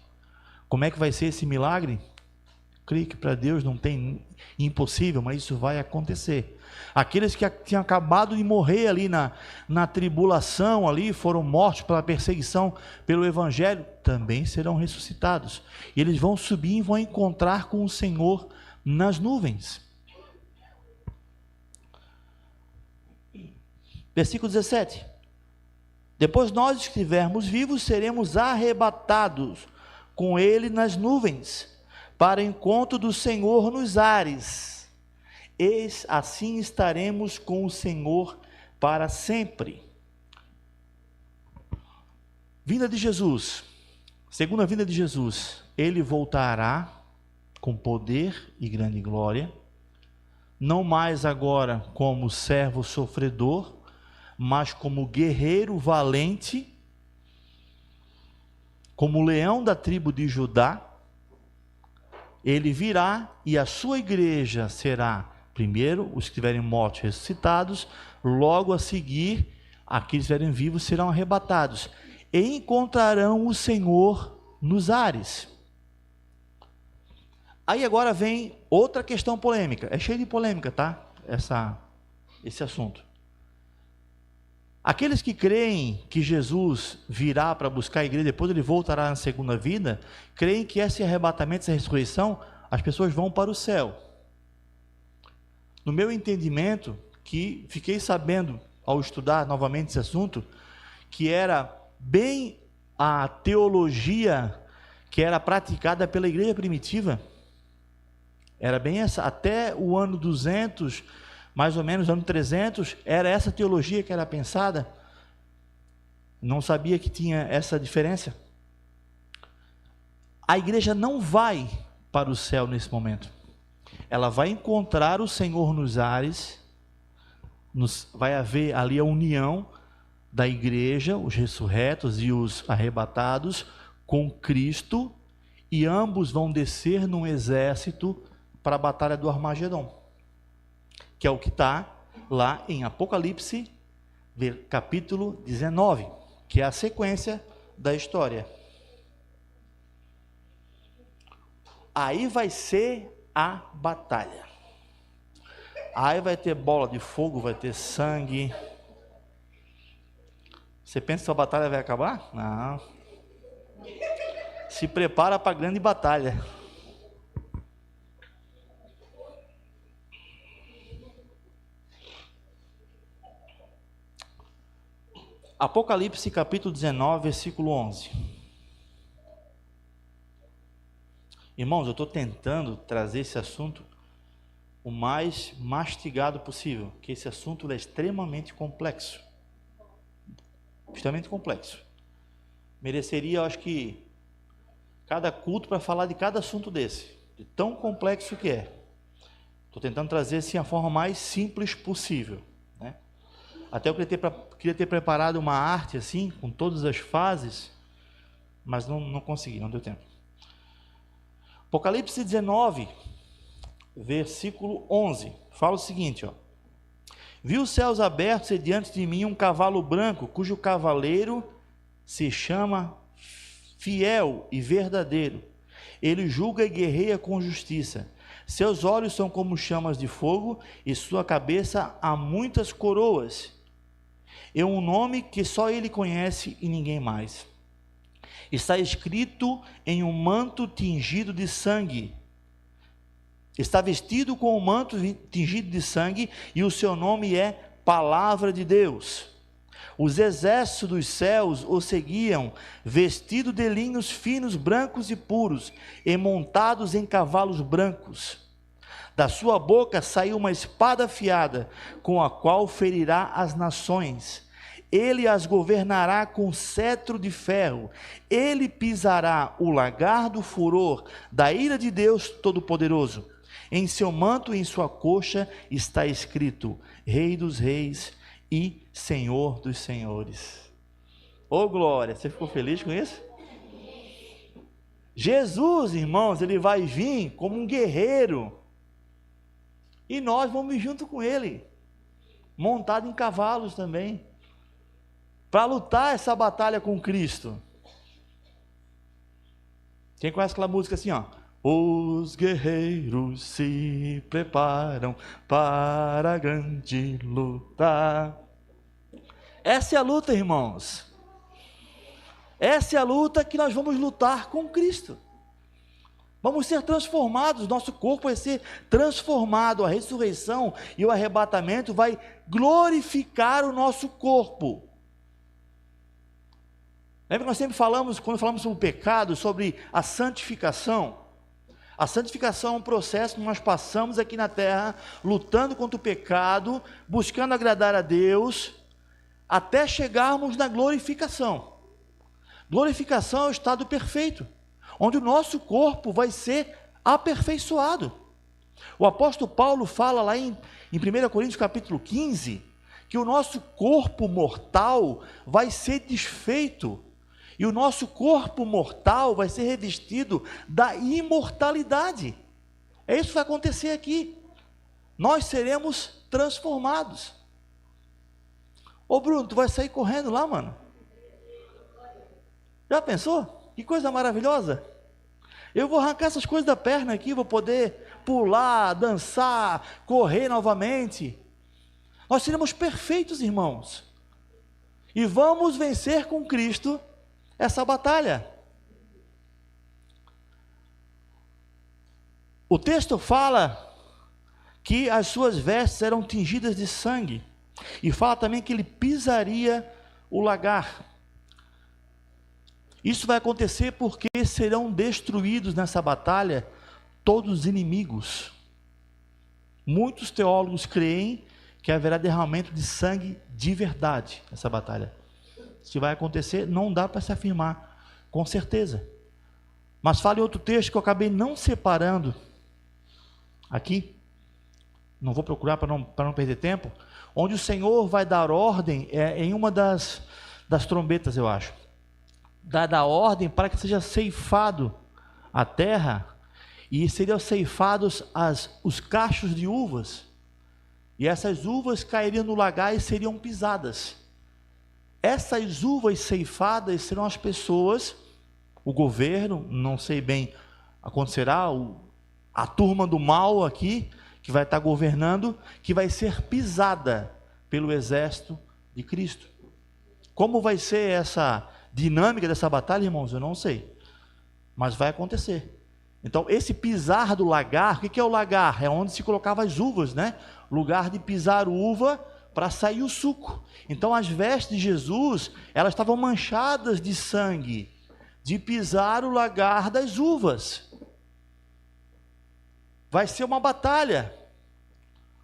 Como é que vai ser esse milagre? Creio que para Deus não tem impossível, mas isso vai acontecer. Aqueles que tinham acabado de morrer ali na tribulação, ali foram mortos pela perseguição pelo Evangelho, também serão ressuscitados. E eles vão subir e vão encontrar com o Senhor nas nuvens. Versículo 17. Depois nós que estivermos vivos, seremos arrebatados com Ele nas nuvens, para o encontro do Senhor nos ares. Eis assim estaremos com o Senhor para sempre. Vinda de Jesus, segunda vinda de Jesus, Ele voltará com poder e grande glória, não mais agora como servo sofredor, mas como guerreiro valente, como leão da tribo de Judá. Ele virá e a sua igreja será, primeiro, os que estiverem mortos ressuscitados, logo a seguir, aqueles que estiverem vivos serão arrebatados, e encontrarão o Senhor nos ares. Aí agora vem outra questão polêmica, é cheio de polêmica, tá? Esse assunto. Aqueles que creem que Jesus virá para buscar a igreja, depois ele voltará na segunda vida, creem que esse arrebatamento, essa ressurreição, as pessoas vão para o céu. No meu entendimento, que fiquei sabendo ao estudar novamente esse assunto, que era bem a teologia que era praticada pela igreja primitiva, era bem essa, até o ano 200, mais ou menos, ano 300, era essa teologia que era pensada. Não sabia que tinha essa diferença. A igreja não vai para o céu nesse momento. Ela vai encontrar o Senhor nos ares, vai haver ali a união da igreja, os ressurretos e os arrebatados, com Cristo, e ambos vão descer num exército para a batalha do Armagedon, que é o que está lá em Apocalipse, capítulo 19, que é a sequência da história. Aí vai ser a batalha. Aí vai ter bola de fogo, vai ter sangue. Você pensa que a batalha vai acabar? Não. Se prepara para a grande batalha. Apocalipse capítulo 19, versículo 11. Irmãos, eu estou tentando trazer esse assunto o mais mastigado possível, porque esse assunto é extremamente complexo. Extremamente complexo. Mereceria, eu acho que, cada culto para falar de cada assunto desse, de tão complexo que é. Estou tentando trazer assim a forma mais simples possível, né? Até eu queria ter preparado uma arte assim, com todas as fases, mas não consegui, não deu tempo. Apocalipse 19, versículo 11, fala o seguinte, ó. Vi os céus abertos e diante de mim um cavalo branco, cujo cavaleiro se chama Fiel e Verdadeiro. Ele julga e guerreia com justiça. Seus olhos são como chamas de fogo e sua cabeça há muitas coroas. É um nome que só ele conhece e ninguém mais. Está escrito em um manto tingido de sangue. Está vestido com um manto tingido de sangue e o seu nome é Palavra de Deus. Os exércitos dos céus o seguiam, vestido de linhos finos, brancos e puros, e montados em cavalos brancos. Da sua boca saiu uma espada afiada, com a qual ferirá as nações. Ele as governará com cetro de ferro. Ele pisará o lagar do furor da ira de Deus Todo-Poderoso. Em seu manto e em sua coxa está escrito: Rei dos Reis e Senhor dos Senhores. Ô glória, você ficou feliz com isso? Jesus, irmãos, ele vai vir como um guerreiro, e nós vamos junto com ele, montado em cavalos também, para lutar essa batalha com Cristo. Quem conhece aquela música assim, ó? Os guerreiros se preparam para a grande luta. Essa é a luta, irmãos. Essa é a luta que nós vamos lutar com Cristo. Vamos ser transformados, nosso corpo vai ser transformado. A ressurreição e o arrebatamento vai glorificar o nosso corpo. Lembra que nós sempre falamos, quando falamos sobre o pecado, sobre a santificação? A santificação é um processo que nós passamos aqui na terra, lutando contra o pecado, buscando agradar a Deus, até chegarmos na glorificação. Glorificação é o estado perfeito, onde o nosso corpo vai ser aperfeiçoado. O apóstolo Paulo fala lá em 1 Coríntios capítulo 15, que o nosso corpo mortal vai ser desfeito, e o nosso corpo mortal vai ser revestido da imortalidade. É isso que vai acontecer aqui. Nós seremos transformados. Ô Bruno, tu vai sair correndo lá, mano? Já pensou? Que coisa maravilhosa. Eu vou arrancar essas coisas da perna aqui, vou poder pular, dançar, correr novamente. Nós seremos perfeitos, irmãos. E vamos vencer com Cristo essa batalha. O texto fala que as suas vestes eram tingidas de sangue. E fala também que ele pisaria o lagar. Isso vai acontecer porque serão destruídos nessa batalha todos os inimigos. Muitos teólogos creem que haverá derramamento de sangue de verdade nessa batalha. Se vai acontecer, não dá para se afirmar com certeza. Mas fala em outro texto que eu acabei não separando aqui. Não vou procurar para não perder tempo. Onde o Senhor vai dar ordem, em uma das trombetas, eu acho. Dar ordem para que seja ceifado a terra, e seriam ceifados os cachos de uvas, e essas uvas cairiam no lagar e seriam pisadas. Essas uvas ceifadas serão as pessoas, o governo, não sei bem, acontecerá, a turma do mal aqui, que vai estar governando, que vai ser pisada pelo exército de Cristo. Como vai ser essa dinâmica dessa batalha, irmãos? Eu não sei, mas vai acontecer. Então, esse pisar do lagar, o que é o lagar? É onde se colocava as uvas, né? Lugar de pisar uva para sair o suco. Então, as vestes de Jesus, elas estavam manchadas de sangue, de pisar o lagar das uvas. Vai ser uma batalha.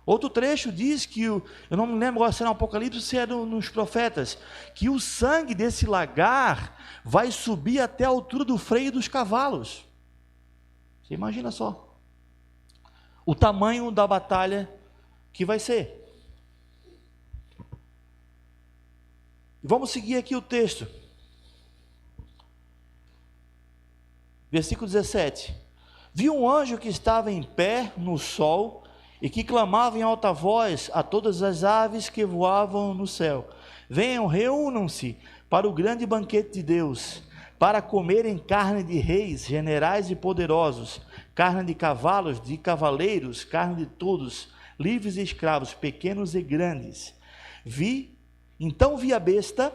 Outro trecho diz que, eu não me lembro agora se era no Apocalipse ou se era nos profetas, que o sangue desse lagar vai subir até a altura do freio dos cavalos. Você imagina só o tamanho da batalha que vai ser. Vamos seguir aqui o texto. Versículo 17. Vi um anjo que estava em pé no sol e que clamava em alta voz a todas as aves que voavam no céu: venham, reúnam-se para o grande banquete de Deus, para comerem carne de reis, generais e poderosos, carne de cavalos, de cavaleiros, carne de todos, livres e escravos, pequenos e grandes. Então vi a besta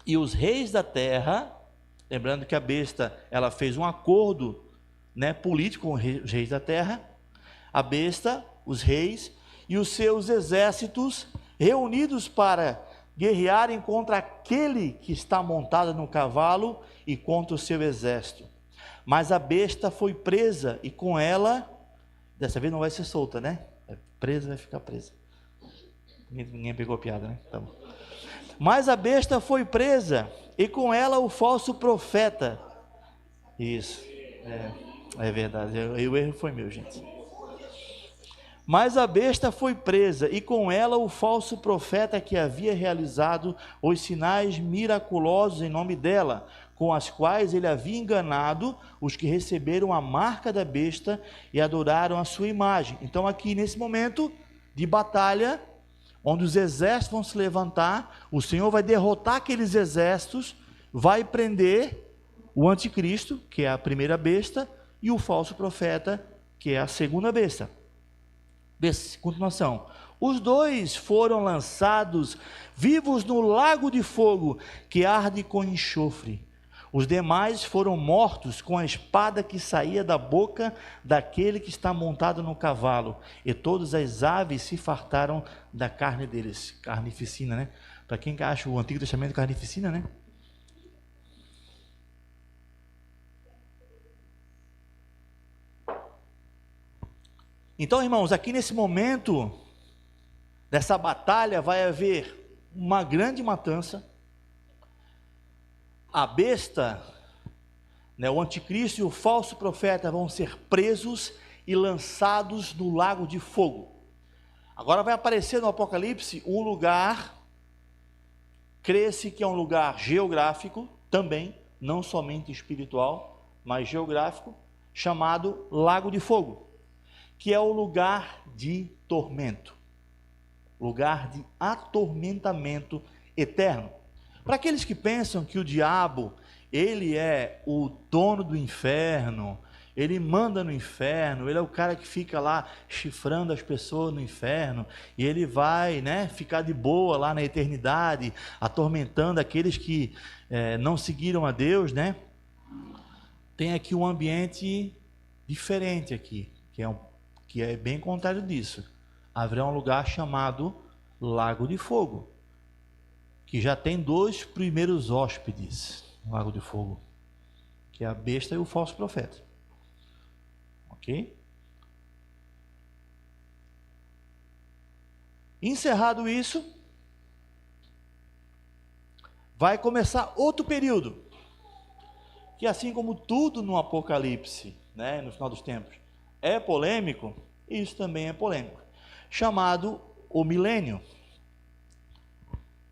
e os reis da terra. Lembrando que a besta, ela fez um acordo, né, político com os reis da terra. A besta, os reis e os seus exércitos reunidos para guerrearem contra aquele que está montado no cavalo e contra o seu exército. Mas a besta foi presa e com ela, dessa vez não vai ser solta, né? É presa, vai ficar presa. Ninguém pegou a piada, né? Tá bom. Mas a besta foi presa e com ela o falso profeta. Isso. É verdade, o erro foi meu, gente. Mas a besta foi presa, e com ela o falso profeta que havia realizado os sinais miraculosos em nome dela, com as quais ele havia enganado os que receberam a marca da besta e adoraram a sua imagem. Então aqui nesse momento de batalha, onde os exércitos vão se levantar, o Senhor vai derrotar aqueles exércitos, vai prender o anticristo, que é a primeira besta, e o falso profeta, que é a segunda besta. Continuação. Os dois foram lançados vivos no lago de fogo, que arde com enxofre. Os demais foram mortos com a espada que saía da boca daquele que está montado no cavalo, e todas as aves se fartaram da carne deles. Carnificina, né? Para quem acha o Antigo Testamento carnificina, né? Então, irmãos, aqui nesse momento dessa batalha vai haver uma grande matança. A besta, né, o anticristo e o falso profeta vão ser presos e lançados no lago de fogo. Agora vai aparecer no Apocalipse um lugar, crê-se que é um lugar geográfico também, não somente espiritual, mas geográfico, chamado Lago de Fogo, que é o lugar de tormento, lugar de atormentamento eterno. Para aqueles que pensam que o diabo, ele é o dono do inferno, ele manda no inferno, ele é o cara que fica lá chifrando as pessoas no inferno, e ele vai, né, ficar de boa lá na eternidade, atormentando aqueles que não seguiram a Deus, né? Tem aqui um ambiente diferente aqui, que é bem contrário disso. Haverá um lugar chamado Lago de Fogo, que já tem dois primeiros hóspedes no Lago de Fogo, que é a besta e o falso profeta. Ok? Encerrado isso, vai começar outro período, que assim como tudo no Apocalipse, né, no final dos tempos, é polêmico, isso também é polêmico, chamado o milênio.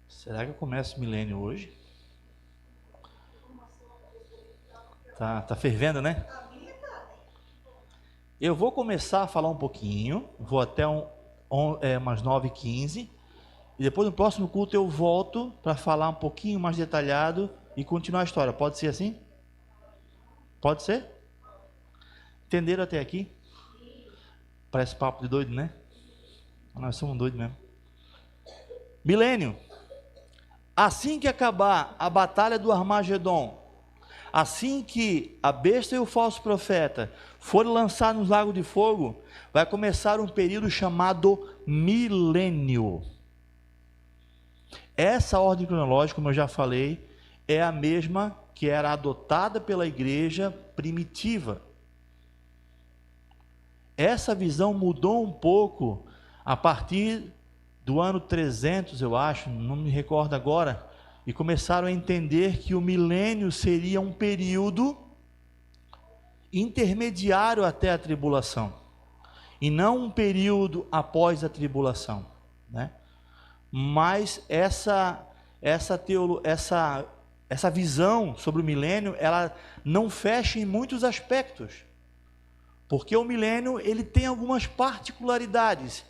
Será que eu começo o milênio hoje? Tá fervendo, né? Eu vou começar a falar um pouquinho, vou até umas 9h15, e depois no próximo culto eu volto para falar um pouquinho mais detalhado e continuar a história. Pode ser assim? Pode ser? Entenderam até aqui? Parece papo de doido, né? Nós somos doidos mesmo. Milênio. Assim que acabar a batalha do Armagedon, assim que a besta e o falso profeta forem lançados no lago de fogo, vai começar um período chamado milênio. Essa ordem cronológica, como eu já falei, é a mesma que era adotada pela igreja primitiva. Essa visão mudou um pouco a partir do ano 300, eu acho, não me recordo agora, e começaram a entender que o milênio seria um período intermediário até a tribulação, e não um período após a tribulação, né? Mas essa visão sobre o milênio, ela não fecha em muitos aspectos, porque o milênio ele tem algumas particularidades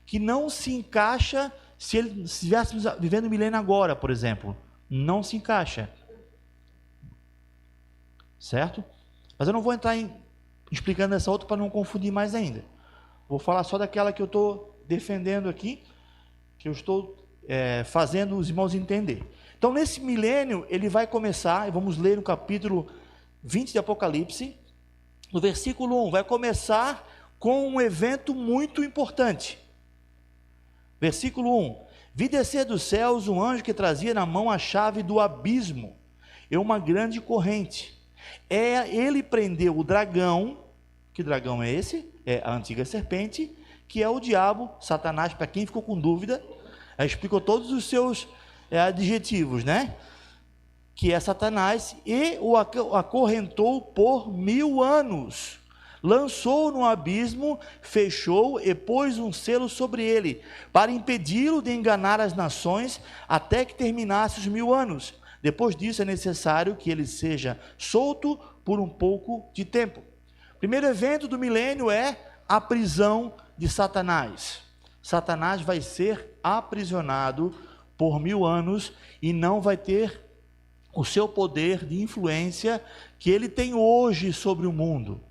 que não se encaixa se estivéssemos vivendo o milênio agora, por exemplo. Não se encaixa. Certo? Mas eu não vou entrar explicando essa outra para não confundir mais ainda. Vou falar só daquela que eu estou defendendo aqui, que eu estou fazendo os irmãos entender. Então, nesse milênio, ele vai começar, e vamos ler no capítulo 20 de Apocalipse, no versículo 1, vai começar com um evento muito importante. Versículo 1: Vi descer dos céus um anjo que trazia na mão a chave do abismo e uma grande corrente. Ele prendeu o dragão. Que dragão é esse? É a antiga serpente, que é o diabo, Satanás, para quem ficou com dúvida, explicou todos os seus adjetivos, né? que é Satanás, e o acorrentou por 1000 anos. Lançou no abismo, fechou e pôs um selo sobre ele, para impedi-lo de enganar as nações, até que terminasse os 1000 anos. Depois disso é necessário que ele seja solto por um pouco de tempo. O primeiro evento do milênio é a prisão de Satanás. Satanás vai ser aprisionado por 1000 anos e não vai ter o seu poder de influência que ele tem hoje sobre o mundo.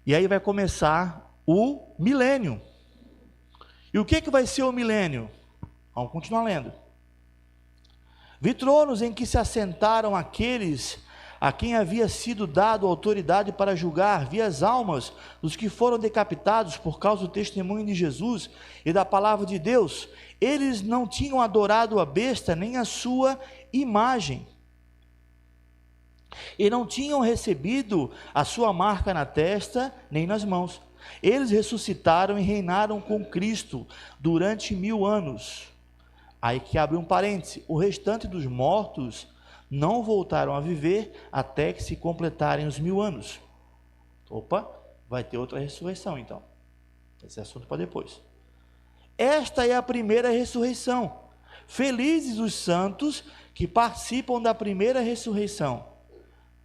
E aí vai começar o milênio. E o que vai ser o milênio? Vamos continuar lendo. Vi tronos em que se assentaram aqueles a quem havia sido dado autoridade para julgar, vi as almas dos que foram decapitados por causa do testemunho de Jesus e da palavra de Deus. Eles não tinham adorado a besta nem a sua imagem, e não tinham recebido a sua marca na testa nem nas mãos. Eles ressuscitaram e reinaram com Cristo durante 1000 anos. Aí que abre um parêntese: o restante dos mortos não voltaram a viver até que se completarem os 1000 anos. Opa, vai ter outra ressurreição então. Esse assunto para depois. Esta é a primeira ressurreição. Felizes os santos que participam da primeira ressurreição.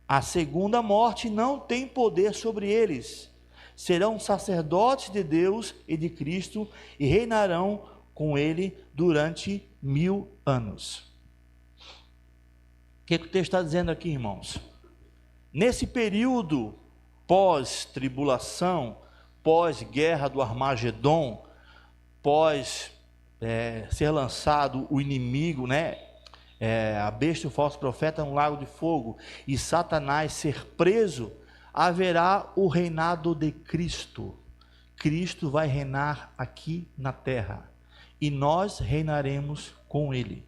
A segunda morte não tem poder sobre eles. Serão sacerdotes de Deus e de Cristo e reinarão com ele durante 1000 anos. O que o texto está dizendo aqui, irmãos? Nesse período pós-tribulação, pós-guerra do Armagedon, pós ser lançado o inimigo, a besta e o falso profeta no lago de fogo, e Satanás ser preso, haverá o reinado de Cristo. Cristo vai reinar aqui na terra, e nós reinaremos com ele.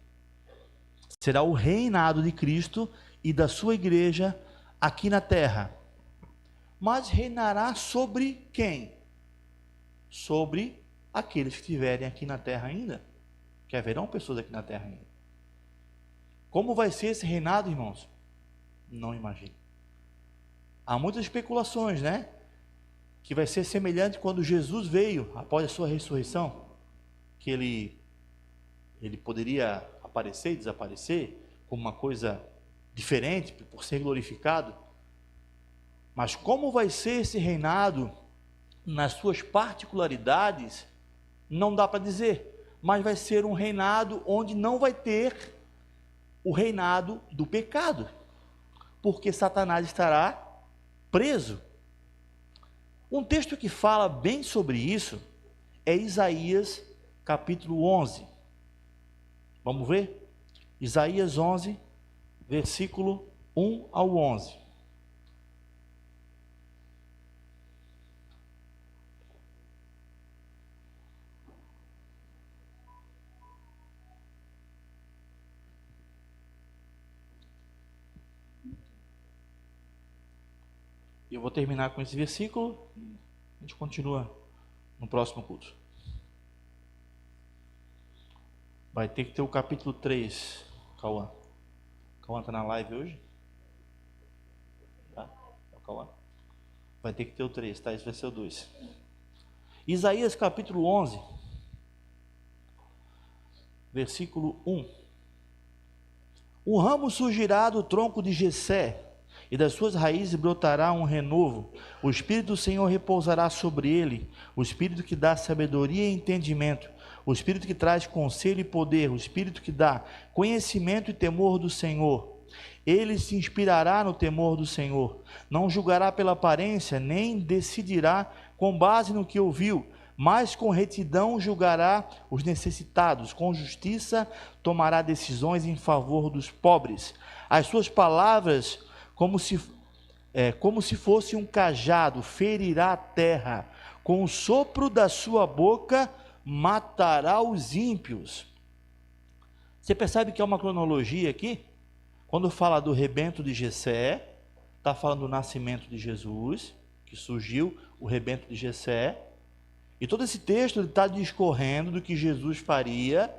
Será o reinado de Cristo e da sua igreja aqui na terra. Mas reinará sobre quem? Sobre aqueles que estiverem aqui na terra ainda, que haverão pessoas aqui na terra ainda. Como vai ser esse reinado, irmãos? Não imagino. Há muitas especulações, que vai ser semelhante quando Jesus veio após a sua ressurreição, que ele poderia aparecer e desaparecer como uma coisa diferente por ser glorificado. Mas como vai ser esse reinado nas suas particularidades, não dá para dizer. Mas vai ser um reinado onde não vai ter o reinado do pecado, porque Satanás estará preso. Um texto que fala bem sobre isso é Isaías capítulo 11. Vamos ver? Isaías 11, versículo 1 ao 11. Eu vou terminar com esse versículo, a gente continua no próximo culto. Vai ter que ter o capítulo 3, Cauã. Cauã está na live hoje? Tá? É o Cauã. Vai ter que ter o 3, tá? Esse vai ser o 2. Isaías capítulo 11, versículo 1. Um ramo surgirá do tronco de Jessé, e das suas raízes brotará um renovo. O Espírito do Senhor repousará sobre ele, o Espírito que dá sabedoria e entendimento, o Espírito que traz conselho e poder, o Espírito que dá conhecimento e temor do Senhor. Ele se inspirará no temor do Senhor, não julgará pela aparência, nem decidirá com base no que ouviu, mas com retidão julgará os necessitados, com justiça tomará decisões em favor dos pobres. As suas palavras, como se fosse um cajado, ferirá a terra, com o sopro da sua boca matará os ímpios. Você percebe que é uma cronologia aqui? Quando fala do rebento de Jessé, está falando do nascimento de Jesus, que surgiu o rebento de Jessé, e todo esse texto está discorrendo do que Jesus faria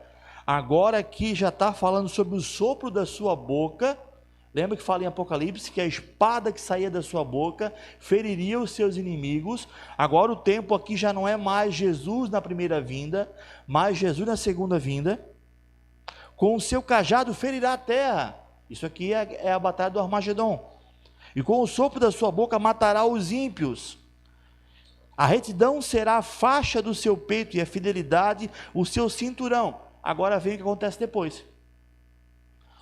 Agora aqui já está falando sobre o sopro da sua boca. Lembra que fala em Apocalipse que a espada que saía da sua boca feriria os seus inimigos. Agora o tempo aqui já não é mais Jesus na primeira vinda, mas Jesus na segunda vinda. Com o seu cajado ferirá a terra. Isso aqui é a batalha do Armagedon. E com o sopro da sua boca matará os ímpios. A retidão será a faixa do seu peito e a fidelidade o seu cinturão. Agora vem o que acontece depois.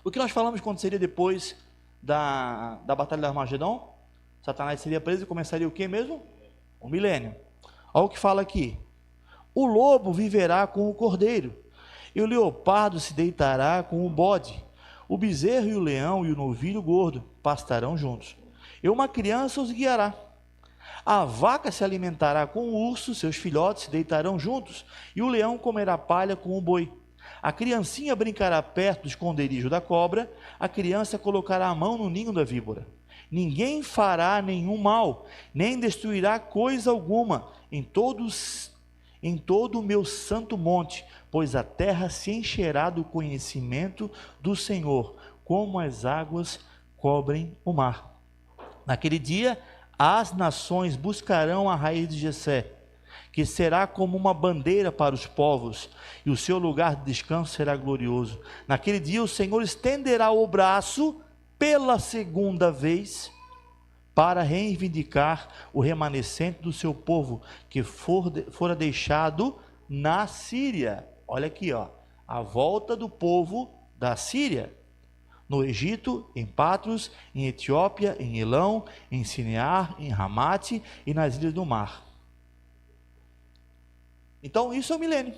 O que nós falamos quando seria depois da batalha do Armagedon? Satanás seria preso e começaria o que mesmo? O milênio. Olha o que fala aqui. O lobo viverá com o cordeiro, e o leopardo se deitará com o bode. O bezerro e o leão e o novilho gordo pastarão juntos. E uma criança os guiará. A vaca se alimentará com o urso, seus filhotes se deitarão juntos, e o leão comerá palha com o boi. A criancinha brincará perto do esconderijo da cobra, a criança colocará a mão no ninho da víbora. Ninguém fará nenhum mal, nem destruirá coisa alguma em todo o meu santo monte, pois a terra se encherá do conhecimento do Senhor, como as águas cobrem o mar. Naquele dia, as nações buscarão a raiz de Jessé, que será como uma bandeira para os povos, e o seu lugar de descanso será glorioso. Naquele dia o Senhor estenderá o braço pela segunda vez, para reivindicar o remanescente do seu povo, que fora deixado na Síria. Olha aqui, ó, a volta do povo da Síria. No Egito, em Patros, em Etiópia, em Elão, em Sinear, em Ramate e nas ilhas do mar. Então isso é o milênio.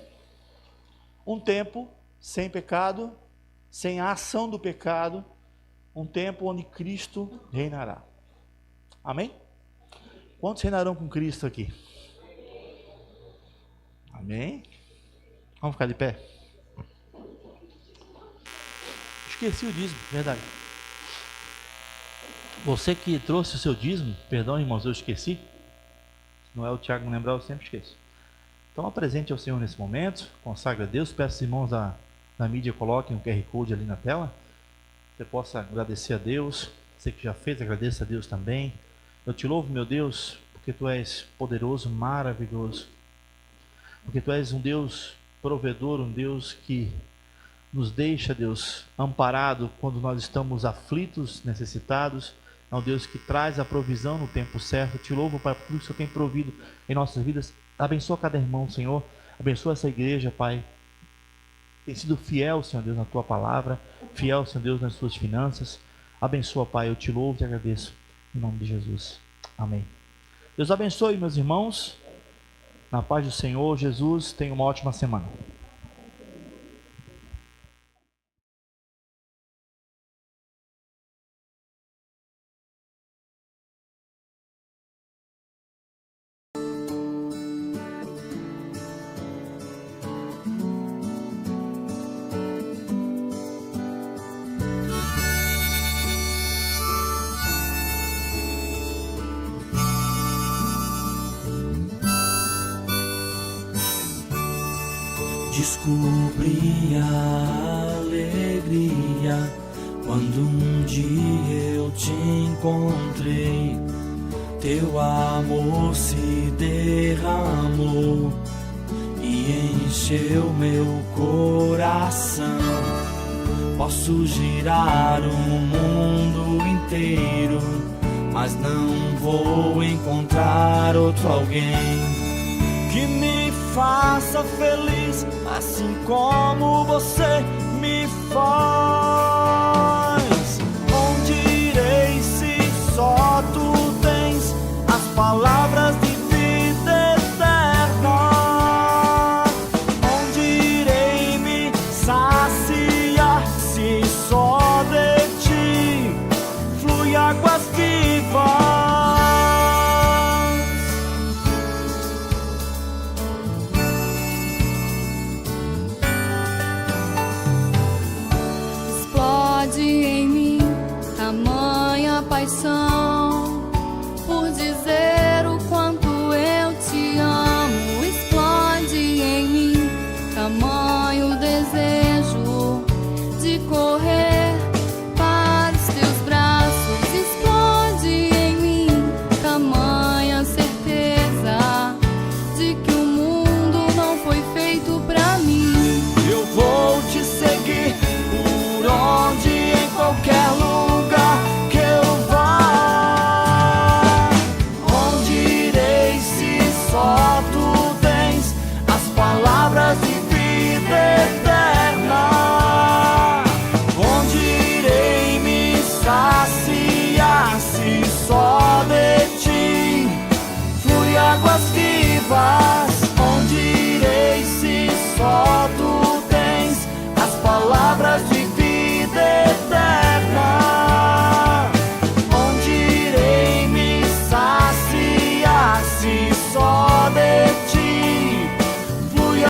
Um tempo sem pecado, sem a ação do pecado, um tempo onde Cristo reinará. Amém? Quantos reinarão com Cristo aqui? Amém? Vamos ficar de pé? Esqueci o dízimo, verdade. Você que trouxe o seu dízimo, perdão irmãos, eu esqueci. Se não é o Tiago me lembrar, eu sempre esqueço. Então apresente ao Senhor nesse momento, consagre a Deus, peço aos irmãos da mídia coloquem o QR Code ali na tela. Você possa agradecer a Deus, você que já fez, agradeça a Deus também. Eu te louvo, meu Deus, porque Tu és poderoso, maravilhoso. Porque Tu és um Deus provedor, um Deus que nos deixa, Deus, amparado quando nós estamos aflitos, necessitados. É um Deus que traz a provisão no tempo certo. Eu te louvo, Pai, por tudo que o Senhor tem provido em nossas vidas. Abençoa cada irmão, Senhor. Abençoa essa igreja, Pai. Tem sido fiel, Senhor Deus, na Tua palavra. Fiel, Senhor Deus, nas Suas finanças. Abençoa, Pai. Eu te louvo e te agradeço. Em nome de Jesus. Amém. Deus abençoe, meus irmãos. Na paz do Senhor Jesus. Tenha uma ótima semana. Descobri a alegria quando um dia eu te encontrei. Teu amor se derramou e encheu meu coração. Posso girar o mundo inteiro, mas não vou encontrar outro alguém que me faça feliz, assim como você me faz. Onde irei se só Tu tens as palavras de vida eterna? Onde irei me saciar se só de Ti flui águas vivas? Explode em mim tamanha paixão.